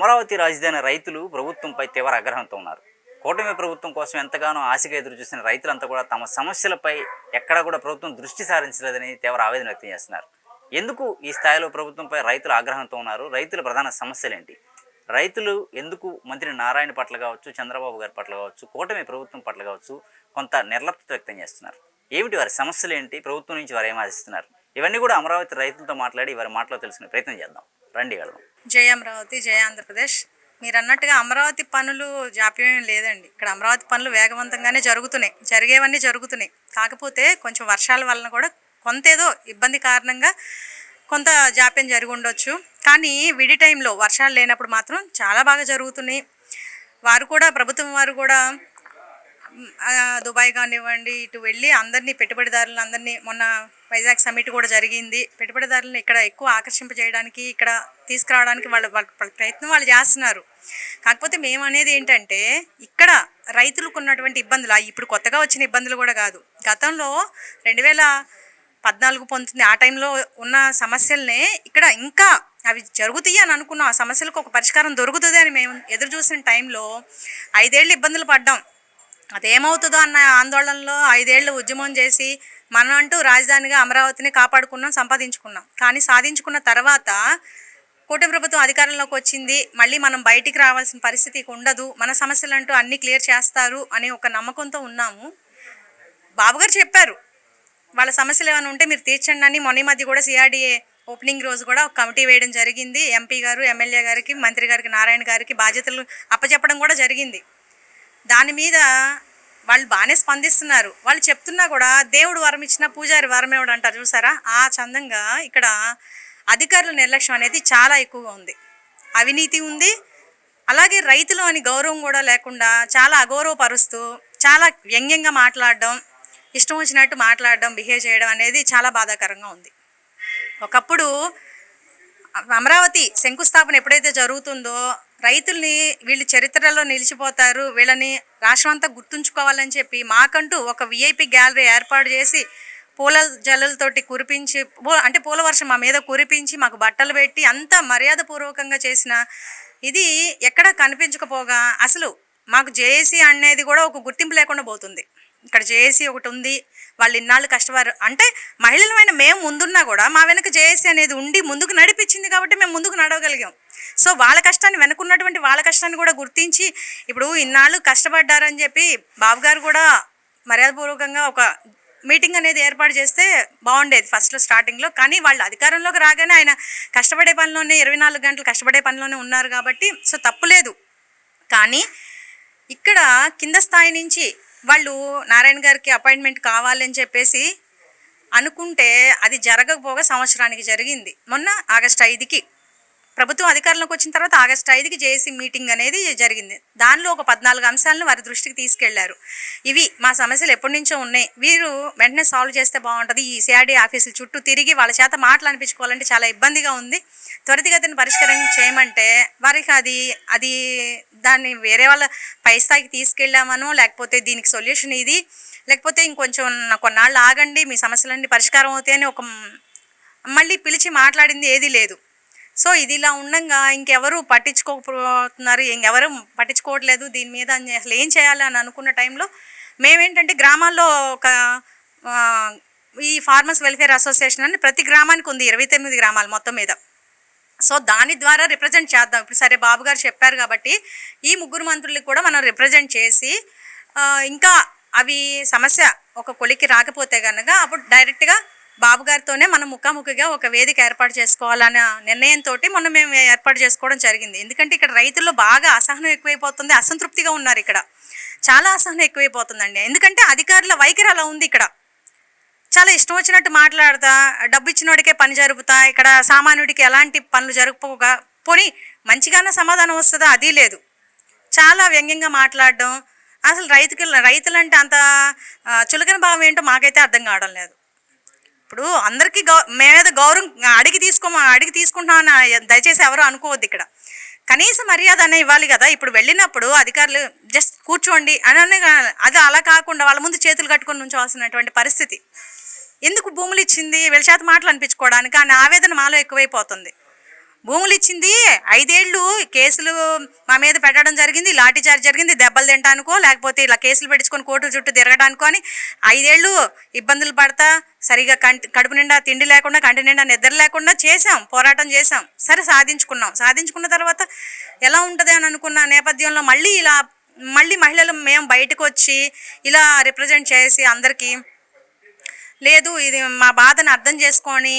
అమరావతి రాజధాని రైతులు ప్రభుత్వంపై తీవ్ర ఆగ్రహంతో ఉన్నారు. కూటమి ప్రభుత్వం కోసం ఎంతగానో ఆశగా ఎదురు చూసిన రైతులంతా కూడా తమ సమస్యలపై ఎక్కడా కూడా ప్రభుత్వం దృష్టి సారించలేదని తీవ్ర ఆవేదన వ్యక్తం చేస్తున్నారు. ఎందుకు ఈ స్థాయిలో ప్రభుత్వంపై రైతులు ఆగ్రహంతో ఉన్నారు? రైతుల ప్రధాన సమస్యలేంటి? రైతులు ఎందుకు మంత్రి నారాయణ పట్ల కావచ్చు, చంద్రబాబు గారి పట్ల కావచ్చు, కూటమి ప్రభుత్వం పట్ల కావచ్చు కొంత నిర్లిప్తత వ్యక్తం చేస్తున్నారు? ఏమిటి వారి సమస్యలు ఏంటి? ప్రభుత్వం నుంచి వారు ఏం ఆశిస్తున్నారు? ఇవన్నీ కూడా అమరావతి రైతులతో మాట్లాడి వారి మాటలో తెలుసుకునే ప్రయత్నం చేద్దాం. రండి వెళ్దాం. జై అమరావతి, జై ఆంధ్రప్రదేశ్. మీరు అన్నట్టుగా అమరావతి పనులు జాప్యం లేదండి. ఇక్కడ అమరావతి పనులు వేగవంతంగానే జరుగుతున్నాయి, జరిగేవన్నీ జరుగుతున్నాయి. కాకపోతే కొంచెం వర్షాల వలన కూడా కొంత ఏదో ఇబ్బంది కారణంగా కొంత జాప్యం జరిగి ఉండొచ్చు. కానీ విడి టైంలో వర్షాలు లేనప్పుడు మాత్రం చాలా బాగా జరుగుతున్నాయి. ప్రభుత్వం వారు కూడా దుబాయ్ కానివ్వండి, ఇటు వెళ్ళి అందరినీ పెట్టుబడిదారులను అందరినీ, మొన్న వైజాగ్ సమిట్ కూడా జరిగింది. పెట్టుబడిదారులను ఇక్కడ ఎక్కువ ఆకర్షింపజేయడానికి, ఇక్కడ తీసుకురావడానికి వాళ్ళ ప్రయత్నం వాళ్ళు చేస్తున్నారు. కాకపోతే మేము అనేది ఏంటంటే, ఇక్కడ రైతులకు ఉన్నటువంటి ఇబ్బందులు ఇప్పుడు కొత్తగా వచ్చిన ఇబ్బందులు కూడా కాదు. గతంలో 2014 పొందుతుంది ఆ టైంలో ఉన్న సమస్యలనే ఇక్కడ ఇంకా అవి జరుగుతాయి అని అనుకున్నాం. ఆ సమస్యలకు ఒక పరిష్కారం దొరుకుతుంది అని మేము ఎదురు చూసిన టైంలో 5 ఏళ్ళు ఇబ్బందులు పడ్డాం. అదేమవుతుందో అన్న ఆందోళనలో 5 ఏళ్ళు ఉద్యమం చేసి మనం అంటూ రాజధానిగా అమరావతిని కాపాడుకున్నాం, సంపాదించుకున్నాం. కానీ సాధించుకున్న తర్వాత కూటమి ప్రభుత్వం అధికారంలోకి వచ్చింది. మళ్ళీ మనం బయటికి రావాల్సిన పరిస్థితి ఉండదు, మన సమస్యలు అంటూ అన్నీ క్లియర్ చేస్తారు అని ఒక నమ్మకంతో ఉన్నాము. బాబుగారు చెప్పారు వాళ్ళ సమస్యలు ఏమైనా ఉంటే మీరు తీర్చండి అని. మొన్న మధ్య కూడా సిఆర్డీఏ ఓపెనింగ్ రోజు కూడా ఒక కమిటీ వేయడం జరిగింది. ఎంపీ గారు, ఎమ్మెల్యే గారికి, మంత్రి గారికి, నారాయణ గారికి బాధ్యతలు అప్పచెప్పడం కూడా జరిగింది. దాని మీద వాళ్ళు బాగానే స్పందిస్తున్నారు. వాళ్ళు చెప్తున్నా కూడా దేవుడు వరం ఇచ్చిన పూజారి వరమేవుడు అంటారు చూసారా, ఆ చందంగా ఇక్కడ అధికారుల నిర్లక్ష్యం అనేది చాలా ఎక్కువగా ఉంది. అవినీతి ఉంది. అలాగే రైతులు అని గౌరవం కూడా లేకుండా చాలా అగౌరవపరుస్తూ, చాలా వ్యంగ్యంగా మాట్లాడడం, ఇష్టం వచ్చినట్టు మాట్లాడడం, బిహేవ్ చేయడం అనేది చాలా బాధాకరంగా ఉంది. ఒకప్పుడు అమరావతి శంకుస్థాపన ఎప్పుడైతే జరుగుతుందో రైతుల్ని వీళ్ళు చరిత్రలో నిలిచిపోతారు, వీళ్ళని రాష్ట్రం అంతా గుర్తుంచుకోవాలని చెప్పి మాకంటూ ఒక విఐపి గ్యాలరీ ఏర్పాటు చేసి పూల జల్లులతోటి కురిపించి, అంటే పూల వర్షం మా మీద కురిపించి మాకు బట్టలు పెట్టి అంత మర్యాదపూర్వకంగా చేసిన ఇది ఎక్కడ కనిపించకపోగా అసలు మాకు జేఏసీ అనేది కూడా ఒక గుర్తింపు లేకుండా పోతుంది. ఇక్కడ జేఏసీ ఒకటి ఉంది, వాళ్ళు ఇన్నాళ్ళు కష్టపడారు. అంటే మహిళలమైన మేము ముందున్నా కూడా మా వెనక జేఏసీ అనేది ఉండి ముందుకు నడిపించింది కాబట్టి మేము ముందుకు నడవగలిగాం. సో వాళ్ళ కష్టాన్ని, వెనుకున్నటువంటి వాళ్ళ కష్టాన్ని కూడా గుర్తించి ఇప్పుడు ఇన్నాళ్ళు కష్టపడ్డారని చెప్పి బాబు గారు కూడా మర్యాదపూర్వకంగా ఒక మీటింగ్ అనేది ఏర్పాటు చేస్తే బాగుండేది ఫస్ట్లో స్టార్టింగ్లో. కానీ వాళ్ళు అధికారంలోకి రాగానే ఆయన కష్టపడే పనిలోనే 24 గంటలు కష్టపడే పనిలోనే ఉన్నారు కాబట్టి సో తప్పులేదు. కానీ ఇక్కడ కింద స్థాయి నుంచి వాళ్ళు నారాయణ గారికి అపాయింట్మెంట్ కావాలని చెప్పేసి అనుకుంటే అది జరగకపోగా సంవత్సరానికి జరిగింది. మొన్న ఆగస్టు 5కి ప్రభుత్వం అధికారంలోకి వచ్చిన తర్వాత ఆగస్టు 5కి జేఏసీ మీటింగ్ అనేది జరిగింది. దానిలో ఒక 14 అంశాలను వారి దృష్టికి తీసుకెళ్లారు. ఇవి మా సమస్యలు ఎప్పటి నుంచో ఉన్నాయి, వీరు వెంటనే సాల్వ్ చేస్తే బాగుంటుంది. ఈ సిఆర్డీ ఆఫీసుల చుట్టూ తిరిగి వాళ్ళ చేత మాటలు అనిపించుకోవాలంటే చాలా ఇబ్బందిగా ఉంది, త్వరితగతిని పరిష్కారం చేయమంటే వారికి అది దాన్ని వేరే వాళ్ళ పై స్థాయికి తీసుకెళ్ళామనో, లేకపోతే దీనికి సొల్యూషన్ ఇది, లేకపోతే ఇంకొంచెం కొన్నాళ్ళు ఆగండి మీ సమస్యలన్నీ పరిష్కారం అవుతాయని ఒక మళ్ళీ పిలిచి మాట్లాడింది ఏదీ లేదు. సో ఇది ఇలా ఉండగా ఇంకెవరు పట్టించుకోకపోతున్నారు, ఇంకెవరు పట్టించుకోవట్లేదు దీని మీద. అసలు ఏం చేయాలి అని అనుకున్న టైంలో మేమేంటంటే గ్రామాల్లో ఒక ఈ ఫార్మర్స్ వెల్ఫేర్ అసోసియేషన్ అని ప్రతి గ్రామానికి ఉంది, 29 గ్రామాలు మొత్తం మీద. సో దాని ద్వారా రిప్రజెంట్ చేద్దాం. ఇప్పుడు సరే బాబు గారు చెప్పారు కాబట్టి ఈ 3 మంత్రులకు కూడా మనం రిప్రజెంట్ చేసి ఇంకా అవి సమస్య ఒక కొలికి రాకపోతే కనుక అప్పుడు డైరెక్ట్గా బాబు గారితోనే మనం ముఖాముఖిగా ఒక వేదిక ఏర్పాటు చేసుకోవాలనే నిర్ణయంతో మొన్న మేము ఏర్పాటు చేసుకోవడం జరిగింది. ఎందుకంటే ఇక్కడ రైతుల్లో బాగా అసహనం ఎక్కువైపోతుంది, అసంతృప్తిగా ఉన్నారు. ఇక్కడ చాలా అసహనం ఎక్కువైపోతుందండి. ఎందుకంటే అధికారుల వైఖరి అలా ఉంది. ఇక్కడ చాలా ఇష్టం వచ్చినట్టు మాట్లాడతా, డబ్బు ఇచ్చినోడికే పని జరుపుతా, ఇక్కడ సామాన్యుడికి ఎలాంటి పనులు జరగకపోగా పోనీ మంచిగానే సమాధానం వస్తుందా అది లేదు. చాలా వ్యంగ్యంగా మాట్లాడడం, అసలు రైతులంటే అంత చులకన భావం ఏంటో మాకైతే అర్థం కావడం లేదు. ఇప్పుడు అందరికీ మీద గౌరవం అడిగి తీసుకుంటున్నామని దయచేసి ఎవరు అనుకోవద్దు. ఇక్కడ కనీస మర్యాద అనే ఇవ్వాలి కదా. ఇప్పుడు వెళ్ళినప్పుడు అధికారులు జస్ట్ కూర్చోండి అని అది అలా కాకుండా వాళ్ళ ముందు చేతులు కట్టుకొని ఉంచవలసినటువంటి పరిస్థితి. ఎందుకు భూములు ఇచ్చింది వీళ్ళ చేత మాటలు అనిపించుకోవడానికి అనే ఆవేదన మాలో ఎక్కువైపోతుంది. భూములు ఇచ్చింది 5 ఏళ్ళు కేసులు మా మీద పెట్టడం జరిగింది, లాఠీ చార్జ్ జరిగింది, దెబ్బలు తినడానికో లేకపోతే ఇలా కేసులు పెట్టించుకొని కోర్టుల చుట్టూ తిరగడానికో అని 5 ఏళ్ళు ఇబ్బందులు పడతా సరిగా కడుపు నిండా తిండి లేకుండా కంటి నిండా నిద్ర లేకుండా చేసాం, పోరాటం చేసాం. సరే సాధించుకున్న తర్వాత ఎలా ఉంటుంది అని అనుకున్న నేపథ్యంలో మళ్ళీ మహిళలు మేము బయటకు వచ్చి ఇలా రిప్రజెంట్ చేసి అందరికీ లేదు ఇది మా బాధను అర్థం చేసుకొని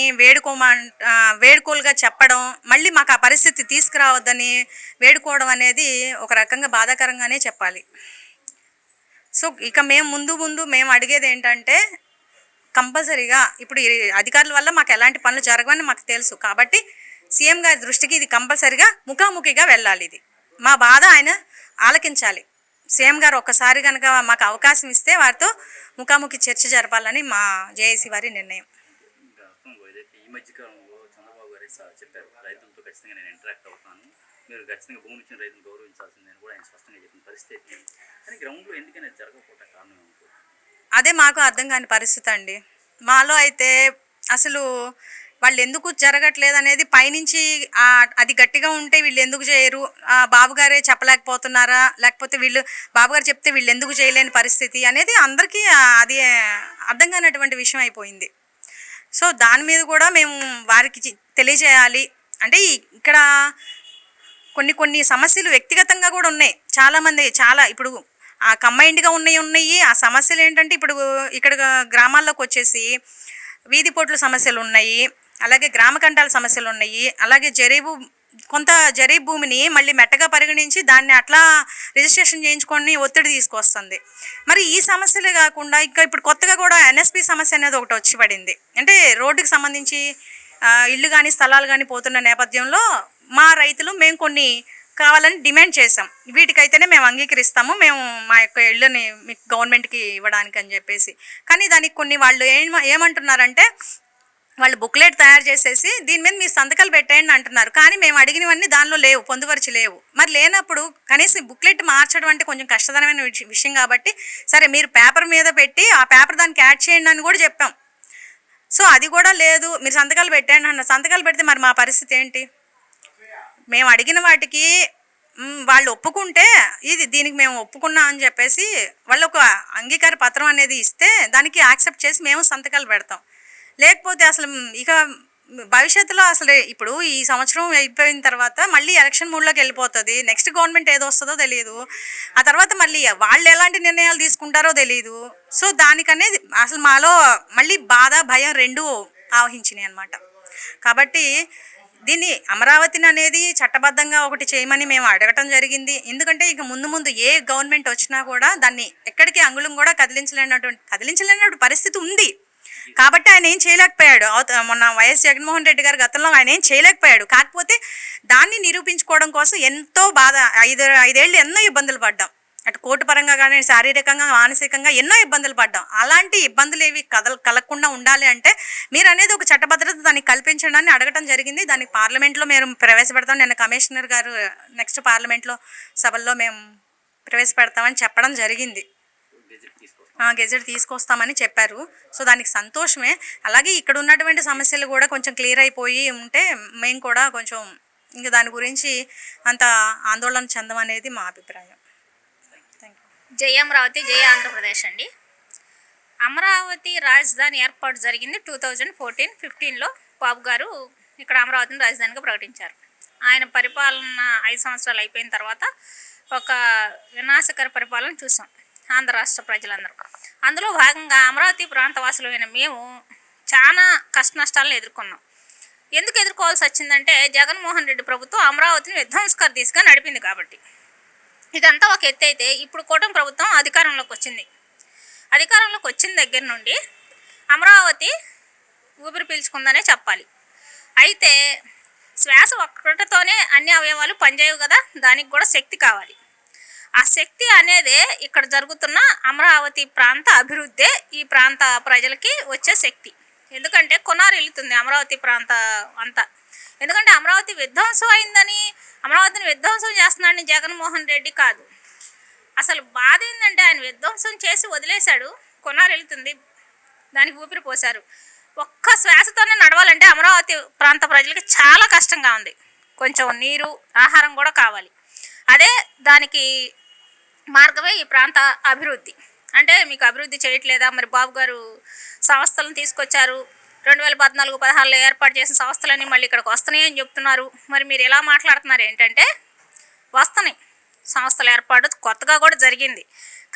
వేడుకోలుగా చెప్పడం, మళ్ళీ మాకు ఆ పరిస్థితి తీసుకురావద్దని వేడుకోవడం అనేది ఒక రకంగా బాధాకరంగానే చెప్పాలి. సో ఇక ముందు మేము అడిగేది ఏంటంటే కంపల్సరీగా ఇప్పుడు ఈ అధికారుల వల్ల మాకు ఎలాంటి పనులు జరగవని మాకు తెలుసు కాబట్టి సీఎం గారి దృష్టికి ఇది కంపల్సరీగా ముఖాముఖిగా వెళ్ళాలి. ఇది మా బాధ ఆయన ఆలకించాలి. సీఎం గారు ఒక్కసారి కనుక మాకు అవకాశం ఇస్తే వారితో ముఖాముఖి చర్చ జరపాలని మా జేఏసీ వారి నిర్ణయం. ఈ మధ్యకాలంలో చంద్రబాబు గారు చెప్పారు, రైతులతో ఖచ్చితంగా నేను ఇంటరాక్ట్ అవుతాను, మీరు ఖచ్చితంగా భూమి ఇచ్చిన రైతులు గౌరవించాల్సిందని కూడా ఆయన స్పష్టంగా చెప్పిన పరిస్థితి. కానీ గ్రౌండ్లో ఎందుకనే జరగకపోవటం కారణం ఏమనుకో అదే మాకు అర్థం కాని పరిస్థితి అండి. మాలో అయితే అసలు వాళ్ళు ఎందుకు జరగట్లేదు అనేది పైనుంచి అది గట్టిగా ఉంటే వీళ్ళు ఎందుకు చేయరు, బాబు గారే చెప్పలేకపోతున్నారా, లేకపోతే బాబు గారు చెప్తే వీళ్ళు ఎందుకు చేయలేని పరిస్థితి అనేది అందరికీ అది అర్థం కానటువంటి విషయం అయిపోయింది. సో దాని మీద కూడా మేము వారికి తెలియజేయాలి. అంటే ఇక్కడ కొన్ని సమస్యలు వ్యక్తిగతంగా కూడా ఉన్నాయి. చాలామంది ఇప్పుడు ఆ కంబైన్డ్గా ఉన్నాయి. ఆ సమస్యలు ఏంటంటే ఇప్పుడు ఇక్కడ గ్రామాల్లోకి వచ్చేసి వీధి పోట్ల సమస్యలు ఉన్నాయి, అలాగే గ్రామ కంటాల సమస్యలు ఉన్నాయి, అలాగే కొంత జరీబు భూమిని మళ్ళీ మెట్టగా పరిగణించి దాన్ని అట్లా రిజిస్ట్రేషన్ చేయించుకొని ఒత్తిడి తీసుకొస్తుంది. మరి ఈ సమస్యలే కాకుండా ఇంకా ఇప్పుడు కొత్తగా కూడా ఎన్ఎస్పి సమస్య అనేది ఒకటి వచ్చి పడింది. అంటే రోడ్డుకి సంబంధించి ఇల్లు కానీ స్థలాలు కానీ పోతున్న నేపథ్యంలో మా రైతులు మేము కొన్ని కావాలని డిమాండ్ చేసాం. వీటికైతేనే మేము అంగీకరిస్తాము, మేము మా యొక్క ఇళ్ళని మీకు గవర్నమెంట్కి ఇవ్వడానికి అని చెప్పేసి. కానీ దానికి కొన్ని వాళ్ళు ఏమంటున్నారంటే వాళ్ళు బుక్లెట్ తయారు చేసేసి దీని మీద మీరు సంతకాలు పెట్టేయండి అంటున్నారు. కానీ మేము అడిగినవన్నీ దానిలో లేవు, పొందుపరిచి లేవు. మరి లేనప్పుడు కనీసం బుక్లెట్ మార్చడం అంటే కొంచెం కష్టతరమైన విషయం కాబట్టి సరే మీరు పేపర్ మీద పెట్టి ఆ పేపర్ దానికి యాడ్ చేయండి అని కూడా చెప్పాం. సో అది కూడా లేదు, మీరు సంతకాలు పెట్టండి అన్న. సంతకాలు పెడితే మరి మా పరిస్థితి ఏంటి? మేము అడిగిన వాటికి వాళ్ళు ఒప్పుకుంటే దీనికి మేము ఒప్పుకున్నాం అని చెప్పేసి వాళ్ళు ఒక అంగీకార పత్రం అనేది ఇస్తే దానికి యాక్సెప్ట్ చేసి మేము సంతకాలు పెడతాం. లేకపోతే అసలు ఇక భవిష్యత్తులో అసలు ఇప్పుడు ఈ సంవత్సరం అయిపోయిన తర్వాత మళ్ళీ ఎలక్షన్ మూడ్లోకి వెళ్ళిపోతుంది. నెక్స్ట్ గవర్నమెంట్ ఏదో వస్తుందో తెలియదు. ఆ తర్వాత మళ్ళీ వాళ్ళు ఎలాంటి నిర్ణయాలు తీసుకుంటారో తెలియదు. సో దానికనేది అసలు మాలో మళ్ళీ బాధ భయం రెండూ ఆవహించినాయి అన్నమాట. కాబట్టి దీన్ని అమరావతిని అనేది చట్టబద్ధంగా ఒకటి చేయమని మేము అడగటం జరిగింది. ఎందుకంటే ఇక ముందు ఏ గవర్నమెంట్ వచ్చినా కూడా దాన్ని ఎక్కడికి అంగుళం కూడా కదిలించలేనటువంటి పరిస్థితి ఉంది. కాబట్టి ఆయన ఏం చేయలేకపోయాడు. మొన్న వైఎస్ జగన్మోహన్ రెడ్డి గారు గతంలో ఆయన ఏం చేయలేకపోయాడు. కాకపోతే దాన్ని నిరూపించుకోవడం కోసం ఎంతో బాధ 5 ఏళ్ళు ఎన్నో ఇబ్బందులు పడ్డాం. అటు కోర్టు పరంగా కానీ శారీరకంగా మానసికంగా ఎన్నో ఇబ్బందులు పడ్డాం. అలాంటి ఇబ్బందులు ఏవి కలగకుండా ఉండాలి అంటే మీరు అనేది ఒక చట్టభద్రత దానికి కల్పించడాన్ని అడగటం జరిగింది. దానికి పార్లమెంట్లో మేము ప్రవేశపెడతాం. నిన్న కమిషనర్ గారు నెక్స్ట్ పార్లమెంట్లో సభల్లో మేము ప్రవేశపెడతామని చెప్పడం జరిగింది. గెజెట్ తీసుకొస్తామని చెప్పారు. సో దానికి సంతోషమే. అలాగే ఇక్కడ ఉన్నటువంటి సమస్యలు కూడా కొంచెం క్లియర్ అయిపోయి ఉంటే మేము కూడా కొంచెం ఇంకా దాని గురించి అంత ఆందోళన చెందమనేది మా అభిప్రాయం. జై అమరావతి, జై ఆంధ్రప్రదేశ్ అండి. అమరావతి రాజధాని ఏర్పాటు జరిగింది 2014-15లో. బాబు గారు ఇక్కడ అమరావతిని రాజధానిగా ప్రకటించారు. ఆయన పరిపాలన 5 సంవత్సరాలు అయిపోయిన తర్వాత ఒక వినాశకర పరిపాలన చూసాం ఆంధ్ర రాష్ట్ర ప్రజలందరూ. అందులో భాగంగా అమరావతి ప్రాంతవాసులైన మేము చాలా కష్ట నష్టాలను ఎదుర్కొన్నాం. ఎందుకు ఎదుర్కోవాల్సి వచ్చిందంటే జగన్మోహన్ రెడ్డి ప్రభుత్వం అమరావతిని విధ్వంసకర దిశగా నడిపింది కాబట్టి. ఇదంతా ఒక ఎత్తు అయితే ఇప్పుడు కూటమి ప్రభుత్వం అధికారంలోకి వచ్చింది. అధికారంలోకి వచ్చిన దగ్గర నుండి అమరావతి ఊపిరి పీల్చుకుందనే చెప్పాలి. అయితే శ్వాస ఒక్కటితోనే అన్ని అవయవాలు పనిచేయవు కదా, దానికి కూడా శక్తి కావాలి. ఆ శక్తి అనేదే ఇక్కడ జరుగుతున్న అమరావతి ప్రాంత అభివృద్ధే ఈ ప్రాంత ప్రజలకి వచ్చే శక్తి. ఎందుకంటే కొనారెళ్తుంది అమరావతి ప్రాంత అంతా. ఎందుకంటే అమరావతి విధ్వంసం అయిందని, అమరావతిని విధ్వంసం చేస్తున్నాడని జగన్మోహన్ రెడ్డి కాదు. అసలు బాధ ఏంటంటే ఆయన విధ్వంసం చేసి వదిలేశాడు, కొనారెళ్తుంది, దానికి ఊపిరి పోశారు. ఒక్క శ్వాసతోనే నడవాలంటే అమరావతి ప్రాంత ప్రజలకి చాలా కష్టంగా ఉంది. కొంచెం నీరు ఆహారం కూడా కావాలి. అదే దానికి మార్గమే ఈ ప్రాంత అభివృద్ధి. అంటే మీకు అభివృద్ధి చేయట్లేదా? మరి బాబు గారు సంస్థలను తీసుకొచ్చారు, 2014-16లో ఏర్పాటు చేసిన సంస్థలన్నీ మళ్ళీ ఇక్కడికి వస్తున్నాయి అని చెప్తున్నారు. మరి మీరు ఎలా మాట్లాడుతున్నారు ఏంటంటే, వస్తున్నాయి సంస్థల ఏర్పాటు కొత్తగా కూడా జరిగింది.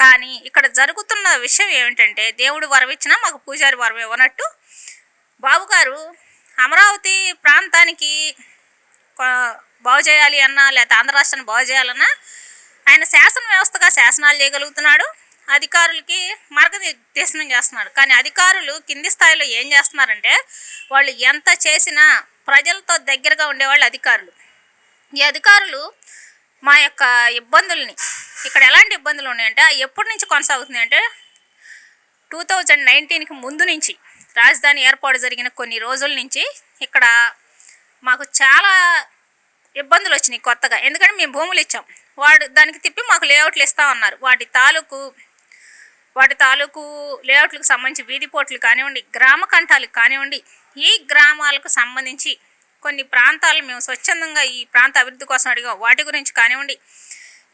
కానీ ఇక్కడ జరుగుతున్న విషయం ఏమిటంటే, దేవుడు వరమిచ్చినా మాకు పూజారి వరం ఇవ్వనట్టు బాబు గారు అమరావతి ప్రాంతానికి బాగు చేయాలి అన్నా, లేకపోతే ఆంధ్ర రాష్ట్రాన్ని బాగు చేయాలన్నా ఆయన శాసన వ్యవస్థగా శాసనాలు చేయగలుగుతున్నాడు, అధికారులకి మార్గనిర్దేశనం చేస్తున్నాడు. కానీ అధికారులు కింది స్థాయిలో ఏం చేస్తున్నారంటే, వాళ్ళు ఎంత చేసినా ప్రజలతో దగ్గరగా ఉండేవాళ్ళు అధికారులు. ఈ అధికారులు మా యొక్క ఇబ్బందుల్ని, ఇక్కడ ఎలాంటి ఇబ్బందులు ఉన్నాయంటే ఎప్పటి నుంచి కొనసాగుతుంది అంటే 2019కి ముందు నుంచి, రాజధాని ఏర్పాటు జరిగిన కొన్ని రోజుల నుంచి ఇక్కడ మాకు చాలా ఇబ్బందులు వచ్చినాయి కొత్తగా. ఎందుకంటే మేము భూములు ఇచ్చాం, దానికి తిప్పి మాకు లేఅవుట్లు ఇస్తామన్నారు. వాటి తాలూకు లేఅవుట్లకు సంబంధించి వీధి పోట్లు కానివ్వండి, గ్రామ కంఠాలకు కానివ్వండి, ఈ గ్రామాలకు సంబంధించి కొన్ని ప్రాంతాలు మేము స్వచ్ఛందంగా ఈ ప్రాంత అభివృద్ధి కోసం అడిగాం, వాటి గురించి కానివ్వండి,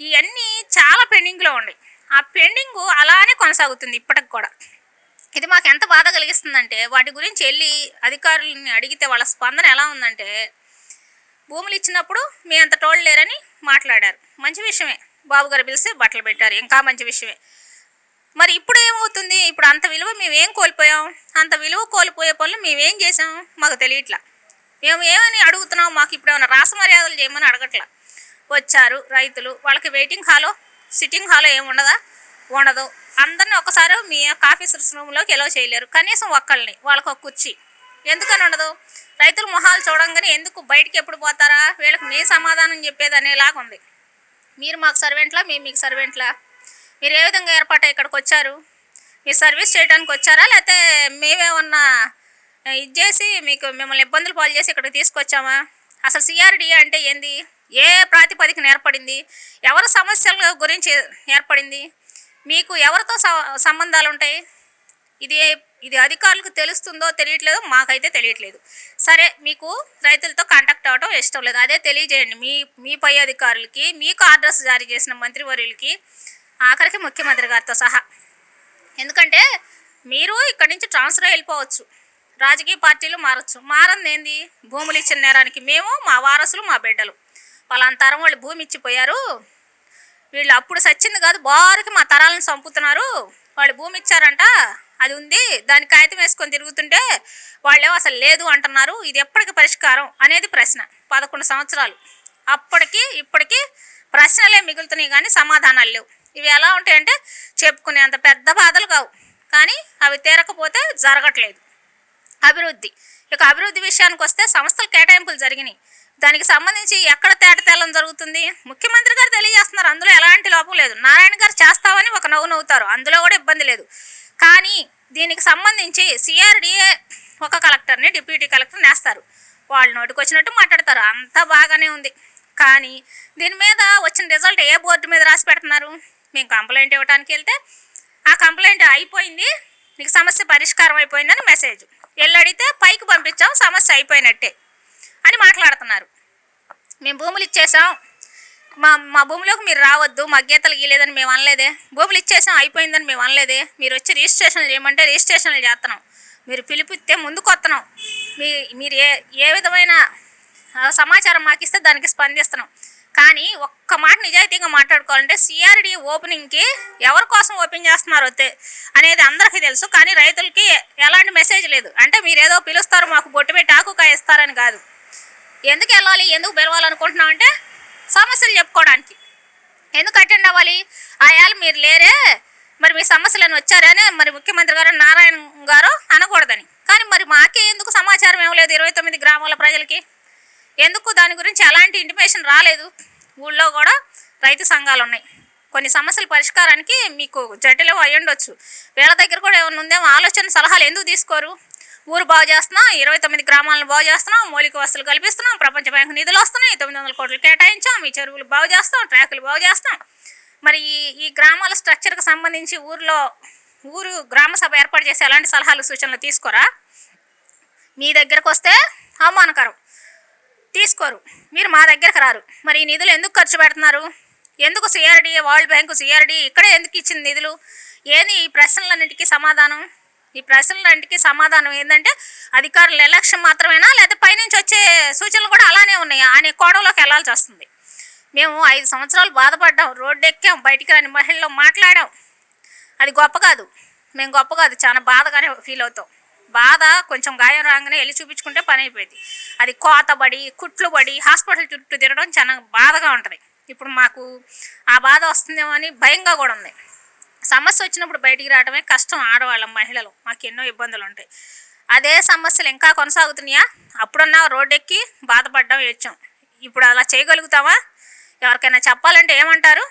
ఇవన్నీ చాలా పెండింగ్లో ఉన్నాయి. ఆ పెండింగు అలానే కొనసాగుతుంది ఇప్పటికి కూడా. ఇది మాకు ఎంత బాధ కలిగిస్తుందంటే, వాటి గురించి వెళ్ళి అధికారులని అడిగితే వాళ్ళ స్పందన ఎలా ఉందంటే, భూములు ఇచ్చినప్పుడు మీ అంత టోళ్ళు లేరని మాట్లాడారు. మంచి విషయమే, బాబు గారు పిలిచి బట్టలు పెట్టారు, ఇంకా మంచి విషయమే. మరి ఇప్పుడు ఏమవుతుంది? ఇప్పుడు అంత విలువ మేమేం కోల్పోయాం? అంత విలువ కోల్పోయే పనులు మేమేం చేసాం మాకు తెలియట్లా. మేము ఏమని అడుగుతున్నాం, మాకు ఇప్పుడు ఏమైనా రాసమర్యాదలు చేయమని అడగట్లా. వచ్చారు రైతులు, వాళ్ళకి వెయిటింగ్ హాలో సిట్టింగ్ హాలో ఏముండదా? ఉండదు. అందరినీ ఒకసారి మీ ఆఫీసర్స్ రూమ్లోకి ఎలో చేయలేరు, కనీసం ఒక్కళ్ళని, వాళ్ళకి ఒక కుర్చీ ఎందుకని ఉండదు? రైతులు మొహాలు చూడంగానే ఎందుకు బయటికి ఎప్పుడు పోతారా, వీళ్ళకి మీ సమాధానం చెప్పేది అనేలాగా ఉంది. మీరు మాకు సర్వెంట్లా, మేము మీకు సర్వెంట్లా? మీరు ఏ విధంగా ఏర్పాటు ఇక్కడికి వచ్చారు? మీరు సర్వీస్ చేయడానికి వచ్చారా, లేకపోతే మేమేమన్నా ఇది చేసి మిమ్మల్ని ఇబ్బందులు పాలు చేసి ఇక్కడికి తీసుకొచ్చామా? అసలు సిఆర్డీఏ అంటే ఏంది? ఏ ప్రాతిపదికన ఏర్పడింది? ఎవరి సమస్యల గురించి ఏర్పడింది? మీకు ఎవరితో సంబంధాలు ఉంటాయి? ఇది అధికారులకు తెలుస్తుందో తెలియట్లేదో, మాకైతే తెలియట్లేదు. సరే, మీకు రైతులతో కాంటాక్ట్ అవ్వడం ఇష్టం లేదు, అదే తెలియజేయండి మీ పై అధికారులకి, మీకు ఆర్డర్స్ జారీ చేసిన మంత్రివర్యులకి, ఆఖరికి ముఖ్యమంత్రి గారితో సహా. ఎందుకంటే మీరు ఇక్కడి నుంచి ట్రాన్స్ఫర్ వెళ్ళిపోవచ్చు, రాజకీయ పార్టీలు మారచ్చు. మారంది ఏంది? భూములు ఇచ్చిన నేరానికి మేము, మా వారసులు, మా బిడ్డలు పలాంతరం వాళ్ళు భూమి ఇచ్చిపోయారు, వీళ్ళు అప్పుడు సచ్చింది కాదు బారికి మా తరాలను చంపుతున్నారు, వాళ్ళు భూమి ఇచ్చారంట, అది ఉంది, దానికి కాగితం వేసుకొని తిరుగుతుంటే వాళ్ళేమో అసలు లేదు అంటున్నారు, ఇది ఎప్పటికి పరిష్కారం అనేది ప్రశ్న. 11 సంవత్సరాలు అప్పటికి ఇప్పటికీ ప్రశ్నలే మిగులుతున్నాయి కానీ సమాధానాలు లేవు. ఇవి ఎలా ఉంటాయంటే చెప్పుకునేంత పెద్ద బాధలు కావు, కానీ అవి తీరకపోతే జరగట్లేదు. అభివృద్ధి విషయానికి వస్తే సంస్థల కేటాయింపులు జరిగినాయి, దానికి సంబంధించి ఎక్కడ తేటతెల్లం జరుగుతుంది? ముఖ్యమంత్రి గారు తెలియజేస్తున్నారు, అందులో ఎలాంటి లోపం లేదు. నారాయణ గారు చేస్తామని ఒక నవ్వుతారు, అందులో కూడా ఇబ్బంది లేదు. కానీ దీనికి సంబంధించి సిఆర్డీఏ ఒక కలెక్టర్ని, డిప్యూటీ కలెక్టర్ని వేస్తారు, వాళ్ళు నోటికి వచ్చినట్టు మాట్లాడతారు, అంతా బాగానే ఉంది. కానీ దీని మీద వచ్చిన రిజల్ట్ ఏ బోర్డు మీద రాసి పెడుతున్నారు? మేము కంప్లైంట్ ఇవ్వడానికి వెళ్తే ఆ కంప్లైంట్ అయిపోయింది, మీకు సమస్య పరిష్కారం అయిపోయిందని మెసేజ్, వెళ్ళి అడిగితే పైకి పంపించాం, సమస్య అయిపోయినట్టే అని మాట్లాడుతున్నారు. మేము భూములు ఇచ్చేసాం, మా భూమిలోకి మీరు రావద్దు, మా గీతలు గీయలేదని మేము అనలేదే, భూములు ఇచ్చేసాం అయిపోయిందని మేము అనలేదే, మీరు వచ్చి రిజిస్ట్రేషన్లు చేయమంటే రిజిస్ట్రేషన్లు చేస్తున్నాం, మీరు పిలిపిస్తే ముందుకు వస్తున్నాం, మీరు ఏ విధమైన సమాచారం మాకు ఇస్తే దానికి స్పందిస్తున్నాం. కానీ ఒక్క మాట నిజాయితీగా మాట్లాడుకోవాలంటే సిఆర్డీ ఓపెనింగ్కి ఎవరి కోసం ఓపెన్ చేస్తున్నారో అనేది అందరికీ తెలుసు, కానీ రైతులకి ఎలాంటి మెసేజ్ లేదు. అంటే మీరు ఏదో పిలుస్తారు, మాకు బొట్టు పెట్టి ఆకుకాయ ఇస్తారని కాదు. ఎందుకు వెళ్ళాలి, ఎందుకు పిలవాలనుకుంటున్నాం అంటే సమస్యలు చెప్పుకోవడానికి. ఎందుకు అటెండ్ అవ్వాలి? ఆయాలు మీరు లేరే, మరి మీ సమస్యలను వచ్చారని మరి ముఖ్యమంత్రి గారు నారాయణ గారు అనకూడదని. కానీ మరి మాకే ఎందుకు సమాచారం ఇవ్వలేదు? 29 గ్రామాల ప్రజలకి ఎందుకు దాని గురించి ఎలాంటి ఇంటిమేషన్ రాలేదు? ఊళ్ళో కూడా రైతు సంఘాలు ఉన్నాయి, కొన్ని సమస్యల పరిష్కారానికి మీకు జటిలం అయ్యుండొచ్చు, వీళ్ళ దగ్గర కూడా ఏమైనా ఉందేమో ఆలోచన సలహాలు ఎందుకు తీసుకోరు? ఊరు బాగు చేస్తున్నాం, 29 గ్రామాలను బాగు చేస్తున్నాం, మౌలిక వసతులు కల్పిస్తున్నాం, ప్రపంచ బ్యాంకు నిధులు వస్తున్నాయి, 900 కోట్లు కేటాయించాం, మీ చెరువులు బాగు చేస్తాం, ట్రాకులు బాగు చేస్తాం. మరి ఈ గ్రామాల స్ట్రక్చర్కి సంబంధించి ఊరు గ్రామ సభ ఏర్పాటు చేసి ఎలాంటి సలహాలు సూచనలు తీసుకోరా? మీ దగ్గరకు వస్తే అవమానకరం, తీసుకోరు. మీరు మా దగ్గరకు రారు. మరి ఈ నిధులు ఎందుకు ఖర్చు పెడుతున్నారు? ఎందుకు సిఆర్డి, వరల్డ్ బ్యాంకు, సిఆర్డి ఇక్కడే ఎందుకు ఇచ్చింది నిధులు? ఏంది ఈ ప్రశ్నలన్నింటికీ సమాధానం? ఈ ప్రశ్నలన్నింటికీ సమాధానం ఏంటంటే అధికారుల ఎలక్షన్ మాత్రమేనా, లేదా పైనుంచి వచ్చే సూచనలు కూడా అలానే ఉన్నాయా అనే కోణంలోకి వెళ్ళాల్సి వస్తుంది. మేము 5 సంవత్సరాలు బాధపడ్డాం, రోడ్డు ఎక్కాం, బయటికి రాని మహిళల్లో మాట్లాడాం. అది గొప్ప కాదు, మేము గొప్ప కాదు, చాలా బాధగానే ఫీల్ అవుతాం. బాధ కొంచెం గాయం రాగానే వెళ్ళి చూపించుకుంటే పని అయిపోయింది. అది కోతబడి, కుట్లు పడి, హాస్పిటల్ చుట్టూ తిరగడం చాలా బాధగా ఉంటుంది. ఇప్పుడు మాకు ఆ బాధ వస్తుందేమో అని భయంగా కూడా ఉంది. సమస్య వచ్చినప్పుడు బయటికి రావడమే కష్టం. ఆడవాళ్ళం, మహిళలు మాకు ఎన్నో ఇబ్బందులు ఉంటాయి. అదే సమస్యలు ఇంకా కొనసాగుతున్నాయా? అప్పుడన్నా రోడ్డెక్కి బాధపడ్డాం, ఏడ్చాం. ఇప్పుడు అలా చేయగలుగుతామా? ఎవరికైనా చెప్పాలంటే ఏమంటారు?